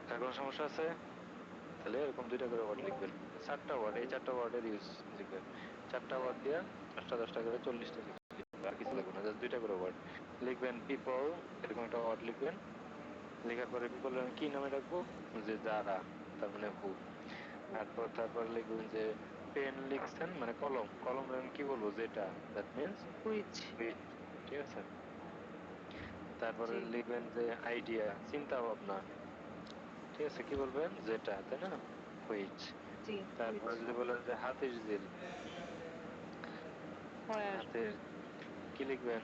আর কোনো সমস্যা আছে? তাহলে এরকম দুইটা করে ওয়ার্ড লিখবেন, 4টা ওয়ার্ড, এই 4টা ওয়ার্ডের ইউজ লিখবেন। 4টা ওয়ার্ড দিয়া 10টা করে 40টা লিখবেন, আর কিছু লাগবে না, জাস্ট দুইটা করে ওয়ার্ড লিখবেন। পিপল, এরকম একটা ওয়ার্ড লিখবেন। লেখার পরে পিপল আমি কি নামে রাখবো? যে যারা, তার মানে হু। তারপর লিখবেন যে পেন লিখছেন মানে কলম, কলম আমি কি বলবো? যেটা, দ্যাট মিনস হুইচ। হুইচ, ঠিক আছে? তারপরে জি লিখবেন যে আইডিয়া, চিন্তা ভাবনা, ঠিক আছে? কি বলবেন? যেটা, তাই না? হুইচ। G which. তারপরে যদি বলেন যে হাতির ঝিল, হোয়ার। হাতের কি লিখবেন?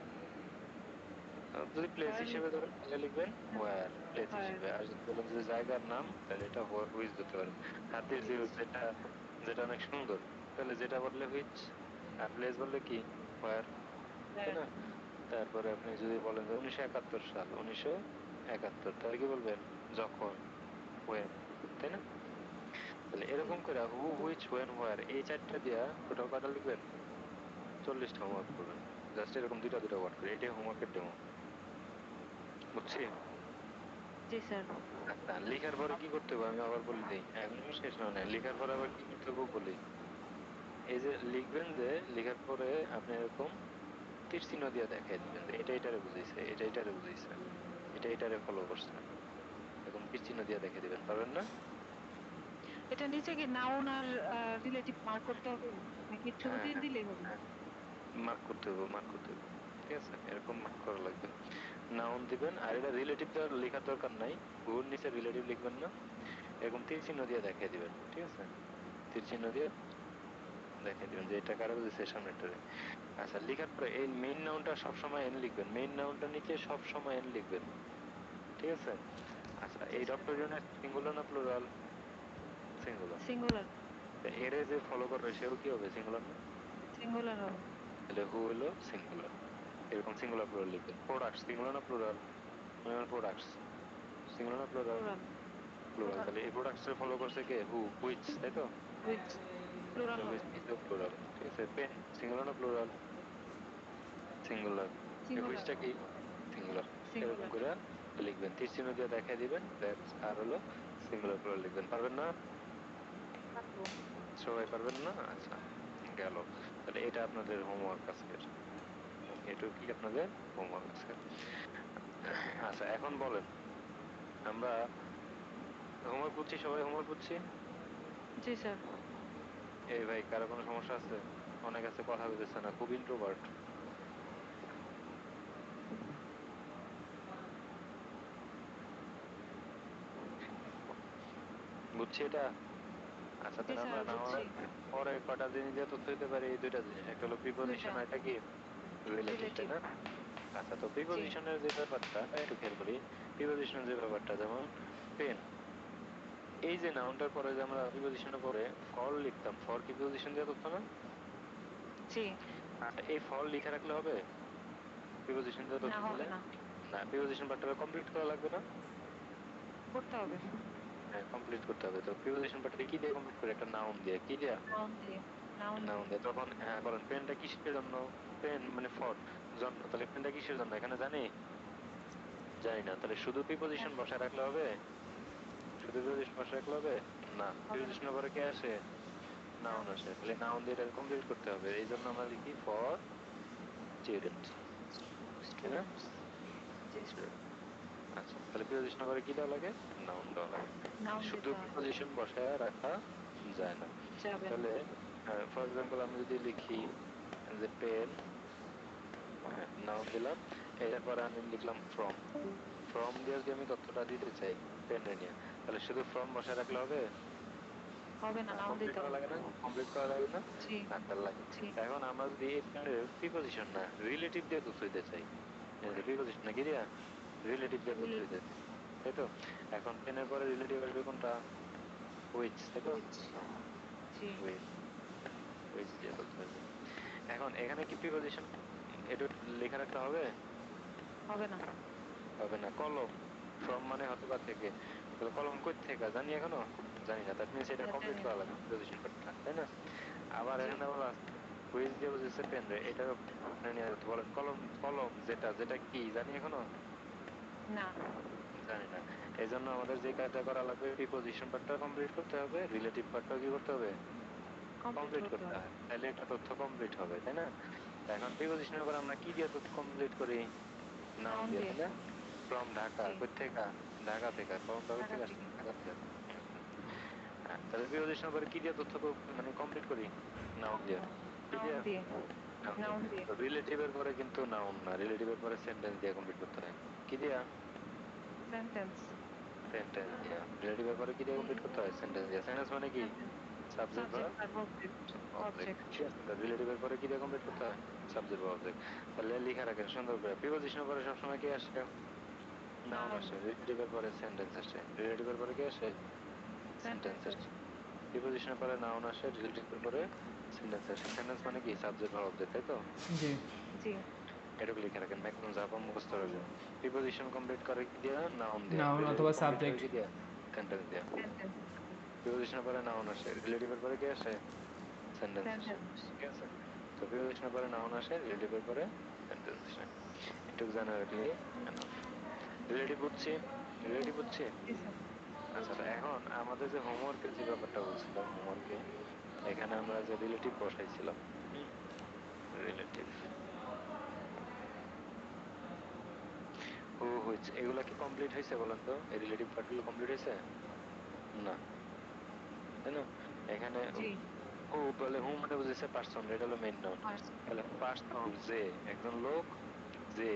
যদি প্লেস হোয়ার হিসেবে লিখবো। ধরেন তাহলে লিখবেন হোয়ার, প্লেস হোয়ার। হিসেবে। আর যদি বলেন যে জায়গার নাম, তাহলে এটা হুইচ ধরতে পারেন। হাতির ঝিল, হুইচ। যেটা, যেটা অনেক সুন্দর, তাহলে যেটা বললে হুইচ, আর প্লেস বললে কি? হোয়ার, তাই হোয়ার। না? তারপরে আপনি যদি বলেন যে 1971 সাল, 1971, তাহলে কি বলবেন? যখন, হোয়েন, তাই না? তাহলে জি এরকম করে হু, হুইচ, হোয়েন, হোয়ার, এই 4টা দিয়া টোটাল কয়টা লিখবেন? 40টা হোমওয়ার্ক করবেন। জাস্ট এরকম দুইটা দুইটা ওয়ার্ড করে, এটাই হোমওয়ার্কের ডেমো, বুঝছি? জি স্যার। আচ্ছা, লেখার পরে কি করতে হবে আমি আবার বলে দিই, এখনো শেষ হয় না। লেখার পরে আবার কি করতে হবে বলি। এই যে লিখবেন, যে লেখার পরে আপনি এরকম তীর চিহ্ন দিয়ে দেখাই দিবেন যে এটা এটারে বুঝাইছে, এটা এটারে বুঝাইছে, এটা এটারে ফলো করছে, এরকম তীর চিহ্ন দিয়ে দেখাই দিবেন। পারবেন না? এটা নিচে কি নাউন আর রিলেটিভ মার্ক করতে হবে নাকি শুধু হ্যাঁ তীর হ্যাঁ দিলেই হবে? হ্যাঁ, মার্ক করতে হবে, মার্ক করতে হবে, ঠিক আছে? এরকম মার্ক করা লাগবে। নাউন দিবেন, আর এটা রিলেটিভ দেওয়ার লেখার দরকার নাই, হুর নিচে রিলেটিভ লিখবেন না, এরকম তীর চিহ্ন দিয়ে দেখাই দিবেন, ঠিক আছে? তীর চিহ্ন দিয়ে দেখাই দিবেন যে এটা কারা বুঝেছে, সামনেরটারে। আচ্ছা, লেখার পরে এই মেইন নাউনটা সবসময় এন লিখবেন, মেইন নাউনটার নিচে সবসময় এন লিখবেন, ঠিক আছে? আচ্ছা, জি এই স্যার। ডক্টর জনের সিঙ্গুলার না প্লুরাল? সিঙ্গুলার। সিঙ্গুলার। এরে যে ফলো করবে সেও কি হবে? সিঙ্গুলার না? সিঙ্গুলার হবে। তাহলে হু হলো সিঙ্গুলার, এরকম সিঙ্গুলার প্লুরাল লিখবেন। প্রোডাক্ট সিঙ্গুলার না প্লুরাল? প্রোডাক্টস সিঙ্গুলার না প্লুরাল? প্লুরাল। প্লুরাল। প্লুরাল। তাহলে এই প্রোডাক্টস এর ফলো করছে কে? হু, হুইচ, তাই তো? হুইচ। প্লুরাল হবে। হুইচ ইজ প্লুরাল, ঠিক আছে? পেন সিঙ্গুলার না প্লুরাল? সিঙ্গুলার। এই সিঙ্গুলার। হুইচটা কি? সিঙ্গুলার। এরকম সিঙ্গুলার। করে লিখবেন, তীর চিহ্ন দিয়ে দেখাই দিবেন, দ্যাটস, আর হলো সিঙ্গুলার প্লুরাল লিখবেন। পারবেন না? পারবো। সবাই পারবেন না? আচ্ছা, গেল। তাহলে এটা আপনাদের হোমওয়ার্ক আজকের, এটুকু কি আপনাদের হোমওয়ার্ক আজকের। আচ্ছা, এখন বলেন, আমরা হোমওয়ার্ক বুঝছি, সবাই হোমওয়ার্ক বুঝছি? জি স্যার। এই ভাই, কারো কোনো সমস্যা আছে? অনেক আছে, কথা বলতেছে না, খুব ইন্ট্রোভার্ট। বুঝছি এটা? আচ্ছা, জি তাহলে স্যার আমরা না বুঝছি। হয় পরে কটা জিনিস দিয়ে তথ্য দিতে পারি, এই দুইটা জিনিস, একটা হলো দুইটা। প্রিপোজিশন আর একটা কি? রিলেটিভ, তাই রিলেটিভ। না? আচ্ছা, তো জি। প্রিপোজিশনের যে ব্যাপারটা একটু খেয়াল করি। প্রিপোজিশনের যে ব্যাপারটা, যেমন পেন, এই যে নাউনটার পরে যে আমরা প্রিপোজিশনের পরে ফর লিখতাম, ফর কি প্রিপোজিশন দিয়ে তথ্য না? জি। আচ্ছা, এই ফর লিখে রাখলে হবে প্রিপোজিশন দিয়ে না তথ্য হবে দিলে? না। না, প্রিপোজিশন পার্টটা কমপ্লিট করা লাগবে না? করতে হবে। হ্যাঁ, কমপ্লিট করতে হবে। তো প্রিপোজিশন পার্টটা কি দিয়ে কমপ্লিট করে? একটা নাউন দিয়ে। কি দিয়া? নাউন দিয়ে। নাউন নাউন দিয়ে। দিয়ে। তখন হ্যাঁ বলেন, পেনটা কিসের জন্য? পেন মানে ফর, জন্য। তাহলে পেনটা কিসের জন্য এখানে জানি? জানি না। তাহলে শুধু প্রিপোজিশন হ্যাঁ, বসায় রাখলে হবে? শুধু প্রিপোজিশন বসায় রাখলে হবে? না, হবে না। প্রিপোজিশনের পরে কে আসে? Noun noun. আসে। তাহলে নাউন দিয়ে এটা কমপ্লিট করতে হবে। এই জন্য আমরা লিখি ফর স্টুডেন্ট, তাই না? স্টুডেন্টস। জি স্যার। Student। আচ্ছা, তাহলে প্রিপোজিশনের পরে কি দেওয়া লাগে? নাউন দেওয়া লাগে। নাউন শুধু দিতে হয়। প্রিপোজিশন বসায় রাখা যায় না। যাবে না। তাহলে ফর এক্সাম্পল আমি যদি লিখি যে পেন, হ্যাঁ নাউন দিলাম, এরপরে আমি লিখলাম ফ্রম। ফ্রম দিয়ে যদি আমি তথ্যটা দিতে চাই পেনে নিয়ে, তাহলে শুধু ফ্রম বসায় রাখলে হবে? হবে না, নাউন কমপ্লিট দিতে করা হবে। লাগে না? কমপ্লিট করা লাগে না? জি আচ্ছা লাগে। জি এখন আমরা যদি এই প্রিপোজিশন না রিলেটিভ দিয়ে তথ্য দিতে চাই, প্রিপোজিশন না কি দিয়া রিলেটিভ দিয়ে তথ্য দিতে চাই, তাই তো? এখন পেনের পরে রিলেটিভ আসবে কোনটা? হুইচ, তাই তো? হুইচ। জি হুইচ, হুইচ দিয়ে তথ্য আসবে। এখন এখানে কি প্রিপোজিশন এটা লেখা রাখতে হবে? হবে না। হবে না। কলম, ফ্রম মানে হতে বা থেকে, তাহলে কলম কই থেকে জানি এখনো? জানি না, দ্যাট মিনস এটা কমপ্লিট জানি করা না। লাগবে প্রিপোজিশন পার্টটা, তাই না? আবার জি এখানে বলা আছে হুইচ দিয়ে বুঝেছে পেন রে, এটা নিয়ে বলেন কলম, কলম যেটা, যেটা কি জানি এখনো? না, জানি না। এই জন্য আমাদের যে কাজটা করা লাগবে প্রিপোজিশন পার্টটা কমপ্লিট করতে হবে, রিলেটিভ পার্টটাও কি করতে হবে? কমপ্লিট কমপ্লিট করতে করতে হবে। হবে, তাহলে একটা তথ্য কমপ্লিট হবে, তাই না? এখন প্রিপোজিশনের পর আমরা কি দিয়ে তথ্য কমপ্লিট করি? নাউন নাউন দিয়ে, দিয়ে। তাই না? ফ্রম ঢাকা, জি কই থেকে? ঢাকা থেকে। কলমটা কই ঢাকা থেকে আসছে? থেকে। ঢাকা থেকে। হুম, হুম। হ্যাঁ, তাহলে প্রিপোজিশনের পরে কি দিয়ে তথ্য মানে কমপ্লিট করি? নাউন দিয়ে। কি নাউন দিয়ে? দিয়ে। নাউন দিয়ে। নাউন দিয়ে। রিলেটিভের পরে কিন্তু নাউন না, রিলেটিভের পরে সেন্টেন্স দিয়ে কমপ্লিট করতে হয়। কি দিয়া? সেন্টেন্স। সেন্টেন্স দিয়া। রিলেটিভের পরে কি দিয়ে কমপ্লিট করতে হয়? সেন্টেন্স দিয়া। সেন্টেন্স মানে কি? Sentence. Subject subject verb verb object. Object, object. ঠিক আছে? তো রিলেটিভের পরে কি দিয়ে কমপ্লিট করতে হয়? সাবজেক্ট বা অবজেক্ট। তাহলে লিখে রাখেন সুন্দর করে, প্রিপোজিশনের পরে সবসময় কি আসে? Noun noun. আসে। রিলেটিভের পরে সেন্টেন্স আসে। রিলেটিভের পরে কি আসে? সেন্টেন্স সেন্টেন্স আসে। আছে। প্রিপোজিশনের পরে নাউন আসে, রিলেটিভের পরে সেন্টেন্স আসে। সেন্টেন্স মানে কি? সাবজেক্ট ভার্ব অবজেক্ট, তাই তো? জি জি এটুকু লিখে রাখেন, একদম ঝাপা মুখস্থ রাখবেন। প্রিপোজিশন কমপ্লিট করে কি দিয়া? নাউন দিয়া। নাউন রিলেটিভ অথবা কমপ্লিট করে সাবজেক্ট। কি দিয়া? সেন্টেন্স দিয়া। সেন্টেন্স। প্রিপোজিশনের পরে নাউন আসে, রিলেটিভের পরে কি আসে? সেন্টেন্স আসে, সেন্টেন্স। ঠিক আছে? তো প্রিপোজিশনের পরে নাউন আসে, রিলেটিভের পরে সেন্টেন্স আসে। এটুকু জানা রাখলে এনাফ। রিলেটিভ বুঝছি? রিলেটিভ বুঝছি? জি স্যার। আচ্ছা, তো বুঝছি। এখন আমাদের যে হোমওয়ার্কের যে ব্যাপারটা বলছিলাম, হোমওয়ার্কে এখানে আমরা যে রিলেটিভ বসাইছিলাম, হুম, রিলেটিভ, হু হুইচ, এগুলা কি কমপ্লিট হয়েছে বলেন তো? এই রিলেটিভ পার্টগুলো কমপ্লিট হয়েছে? না, তাই না? এখানে জি হু বলে, হু মানে বুঝেছে পার্সন, এটা হলো মেইন নাউন। পার্সন। তাহলে পার্সন যে, একজন লোক, যে,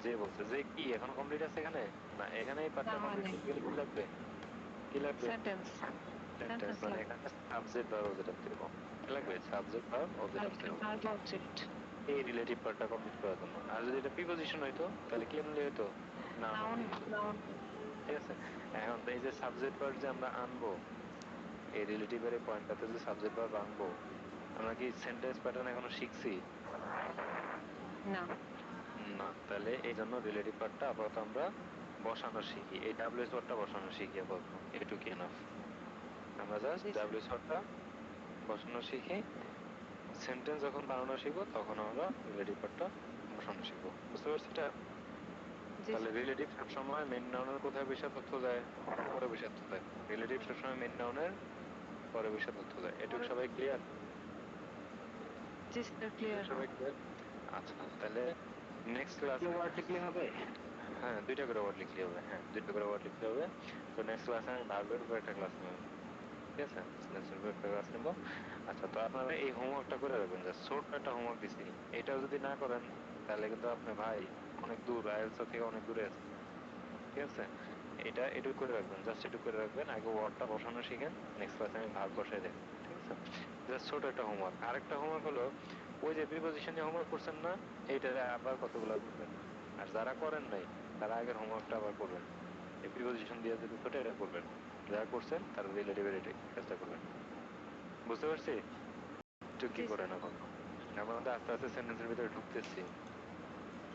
যে বলছে, যে কি এখন কমপ্লিট আছে এখানে? না, এখানে এই না পার্টটা কমপ্লিট হয়নি। করতে গেলে কি লাগবে? কি লাগবে? সেন্টেন্স। সেন্টেন্স, সেন্টেন্স মানে লাগবে। এখানে সাবজেক্ট ভার্ব অবজেক্ট আমি দেবো। কি লাগবে? সাবজেক্ট ভার্ব অবজেক্ট আমি সাবজেক্ট দেবো ভার্ব অবজেক্ট। এই রিলেটিভ পার্টটা কমপ্লিট করার জন্য। আর যদি এটা প্রিপোজিশন হইতো তাহলে কি আনলে হইতো? Noun noun. আনলে হইতো, নাউন। ঠিক আছে? এখন এই যে সাবজেক্ট ভার্ব যে আমরা আনবো, এই রিলেটিভের এই পয়েন্টটাতে যে সাবজেক্ট ভার্ব আনবো, আমরা কি সেন্টেন্স প্যাটার্ন এখনো শিখছি? না। না। তাহলে এই জন্য রিলেটিভ পার্টটা আপাতত আমরা বসানো শিখি, এই ডাব্লিউএস ওয়ার্ডটা বসানো শিখি আপাতত, এটুকু এনাফ। আমরা জাস্ট জি স্যার। ডাব্লিউএস ওয়ার্ডটা বসানো শিখি, সেন্টেন্স যখন বানানো শিখবো তখন আমরা রিলেটিভ পার্টটা বসানো শিখবো। বুঝতে পারছি এটা? জি তাহলে স্যার। রিলেটিভ সবসময় মেইন নাউনের কোথায় বসে তথ্য দেয়? পরে বসে তথ্য দেয়। রিলেটিভ সবসময় মেইন নাউনের পরে বসে তথ্য দেয়। এটুকু সবাই ক্লিয়ার? জি স্যার এটুকু ক্লিয়ার। সবাই ক্লিয়ার? আচ্ছা, তাহলে নেক্সট ক্লাসে ওয়ার্ড লিখলে হবে? হ্যাঁ, 2টা করে ওয়ার্ড লিখলে হবে। হ্যাঁ, 2টা করে ওয়ার্ড লিখলে হবে। তো নেক্সট ক্লাসে আমি ভার্বের উপর একটা ক্লাস নেব, ঠিক আছে? সেন্টেন্সের উপর একটা ক্লাস নেব। আচ্ছা, তো আপনারা এই হোমওয়ার্কটা করে রাখবেন, যে ছোট্ট একটা হোমওয়ার্ক দিছি, এটাও যদি না করেন তাহলে কিন্তু আপনি ভাই অনেক দূর, আইএলটিএস থেকে অনেক দূরে আছেন, ঠিক আছে? এটা এটুকু করে রাখবেন, জাস্ট এটুকু করে রাখবেন। আগে ওয়ার্ডটা বসানো শিখেন, নেক্সট ক্লাসে আমি ভার্ব বসাই দেখাবো, ঠিক আছে? জাস্ট ছোট একটা হোমওয়ার্ক। আরেকটা হোমওয়ার্ক হলো, ওই যে প্রিপোজিশন নিয়ে হোমওয়ার্ক করছেন না, এইটারে আবার কতগুলা করবেন। আর যারা করেন নাই তারা আগের হোমওয়ার্কটা আবার করবেন। এই প্রিপোজিশন দিয়ে যে তথ্যটা এটা করবেন, যারা করছেন তারা রিলেটিভের এই কাজটা করবেন। বুঝতে পারছি? একটু কি জি করেন স্যার। আপাতত? আমরা কিন্তু আস্তে আস্তে সেন্টেন্সের ভিতরে ঢুকতেছি।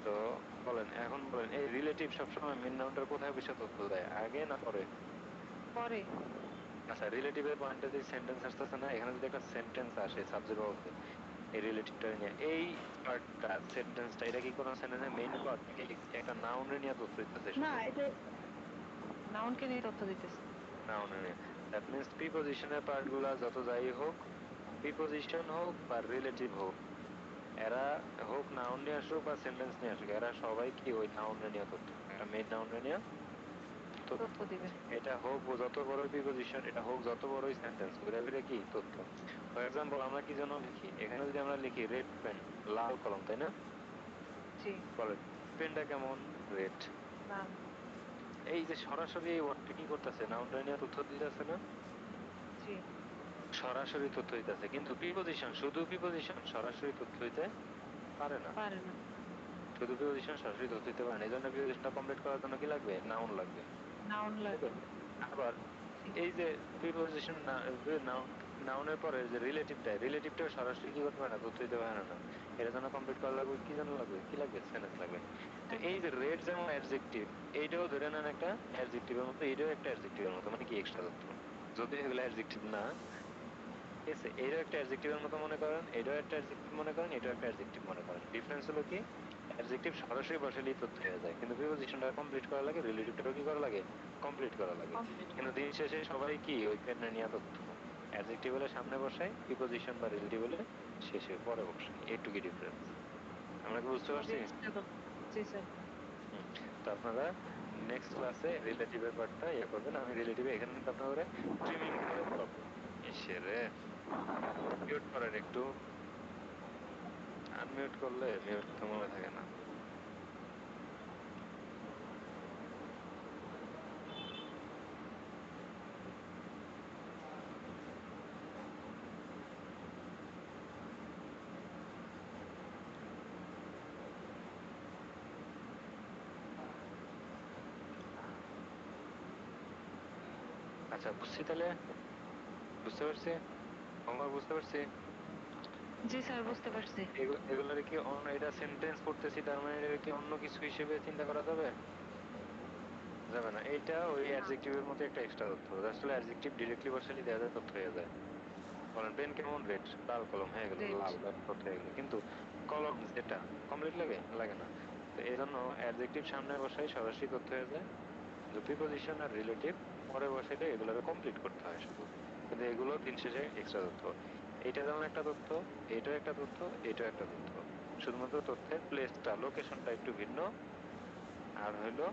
তো বলেন, এখন বলেন, এই রিলেটিভ সবসময় মেইন নাউনটার কোথায় বসে তথ্য দেয়, আগে না পরে? পরে। আচ্ছা, রিলেটিভের পয়েন্টে যে সেন্টেন্স আসতেছে না, এখানে যদি একটা সেন্টেন্স আসে সাবজেক্ট ভার্ব, এই রিলেটিভটা নিয়ে, এই পার্টটা, সেন্টেন্সটা, এটা কি কোনো সেন্টেন্সের মেইন পার্ট নাকি একটা নাউনের নিয়ে তথ্য দিতেছে না শুধু? এটা নাউনকে নিয়ে তথ্য দিতেছে। নাউনের নিয়ে। দ্যাট মিন্স প্রিপোজিশনের পার্ট গুলা যত যাই হোক, প্রিপোজিশন হোক বা রিলেটিভ হোক, এরা হোক নাউন নিয়ে আসুক বা সেন্টেন্স নিয়ে আসুক, এরা সবাই কি ওই নাউনের নিয়ে তথ্য, একটা মেইন নাউনের নিয়ে তথ্য। তথ্য দিবে। এটা হোক যত বড়ই প্রিপোজিশন, এটা হোক যত বড়ই সেন্টেন্স, ঘুরে ফিরে কি তথ্য। ফর এক্সাম্পল, আমরা কি জন্য লিখি, এখানে যদি আমরা লিখি রেড পেন, লাল কলম, তাই না? জি। বলেন, পেনটা কেমন রেড। না এই যে সরাসরি এই ওয়ার্ডটা কি করতেছে, নাউনটা নিয়ে তথ্য দিতেছে না, জি সরাসরি তথ্য দিতেছে, কিন্তু প্রিপজিশন শুধু প্রিপজিশন সরাসরি তথ্য দিতে পারে না। পারে না শুধু প্রিপজিশন সরাসরি তথ্য দিতে পারে না, এই জন্য প্রিপজিশনটা কমপ্লিট করার জন্য কি লাগবে, নাউন লাগবে। নাউন লাগবে আবার এই যে প্রিপজিশন নাউনের পরে যে রিলেটিভটা সরাসরি কি করতে পারে না, তথ্য দিতে পারে না। এর জন্য কমপ্লিট করা লাগবে কি জানা লাগবে, কি লাগবে, সেন্টেন্স লাগবে। তো এই যে রেড যেমন অ্যাডজেক্টিভ, এইটাও ধরে নেন একটা অ্যাডজেক্টিভের মতো, এইটাও একটা অ্যাডজেক্টিভের মতো, মানে কি এক্সট্রা তথ্য, যদি এগুলো অ্যাডজেক্টিভ না, ঠিক আছে, এইটাও একটা অ্যাডজেক্টিভের মতো মনে করেন, এটাও একটা অ্যাডজেক্টিভ মনে করেন, এটাও একটা অ্যাডজেক্টিভ মনে করেন। ডিফারেন্স হলো কি, অ্যাডজেক্টিভ সরাসরি বসালেই তথ্য হয়ে যায়, কিন্তু প্রিপজিশনটা কমপ্লিট করা লাগে, রিলেটিভটাও কি করা লাগে, কমপ্লিট করা লাগে। কমপ্লিট কিন্তু দিন শেষে সবাই কি ওই পেনে নিয়ে তথ্য, অ্যাডজেক্টিভ হলে সামনে বসাই, প্রিপজিশন বা রিলেটিভ হলে শেষে পরে বসাই, এইটুকুই ডিফারেন্স। আমরা কি বুঝতে পারছি? জি স্যার হুম। তো আপনারা নেক্সট ক্লাসে রিলেটিভের পার্টটা ইয়ে করবেন, আমি রিলেটিভে এখানে কিন্তু আপনাদের ট্রিমিং করে পড়াবো। ইসে রে, মিউট করেন একটু, আনমিউট করলে মিউট কথা মনে থাকে না। আচ্ছা বুঝছি, তাহলে বুঝতে পারছি, হোমওয়ার্ক বুঝতে পারছি। জি স্যার বুঝতে পারছি এগুলোর কি অন্য, এটা সেন্টেন্স পড়তেছি তার মানে এটা কি অন্য কিছু হিসেবে চিন্তা করা যাবে, যাবে না। এটা ওই অ্যাডজেক্টিভের মতো একটা এক্সট্রা তথ্য, আসলে অ্যাডজেক্টিভ ডিরেক্টলি বসালে দেওয়া যায়, তথ্য হয়ে যায়। বলেন পেন কেমন, রেড, লাল কলম হয়ে গেল, রেড লাল তথ্য হয়ে গেল। কিন্তু কলম যেটা কমপ্লিট লাগে, লাগে না। তো এই জন্য অ্যাডজেক্টিভ সামনে বসাই সরাসরি তথ্য হয়ে যায়, কিন্তু প্রিপজিশন আর রিলেটিভ পরে বসাইলে এগুলোকে কমপ্লিট করতে হয় শুধু, কিন্তু এগুলো দিন শেষে এক্সট্রা তথ্য। এইটা যেমন একটা তথ্য, এটাও একটা তথ্য, এটাও একটা তথ্য, শুধুমাত্র তথ্যের প্লেসটা, লোকেশনটা একটু ভিন্ন। আর হইলো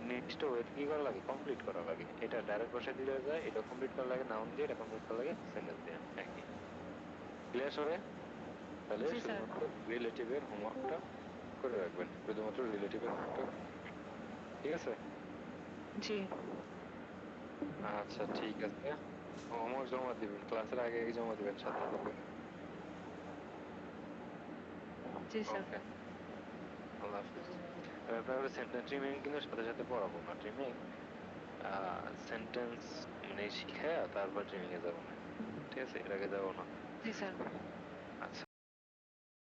নির্দিষ্ট ওয়েতে কি করা লাগে, কমপ্লিট করা লাগে। এটা ডাইরেক্ট বসাই দিলে যায়, এটা কমপ্লিট করা লাগে নাউন দিয়ে, এটা কমপ্লিট করা লাগে সেন্টেন্স দিয়ে, একই। ক্লিয়ার হবে? তাহলে জি স্যার শুধুমাত্র রিলেটিভের হোমওয়ার্কটা করে রাখবেন, শুধুমাত্র রিলেটিভের হোমওয়ার্কটা করে রাখবেন। ঠিক আছে? জি আচ্ছা ঠিক আছে, হোমওয়ার্ক জমা দিবেন, ক্লাসের আগে আগে জমা দিবেন, সাথে সাথে করে। জি স্যার ওকে, আল্লাহ হাফিজ। আমি আপনার সেন্টেন্স ট্রিমিং কিন্তু সাথে সাথে পড়াবো না, ট্রিমিং সেন্টেন্স মানে শিখায় তারপর ট্রিমিং এ যাবো না, ঠিক আছে, এর আগে যাবো না। জি স্যার আচ্ছা।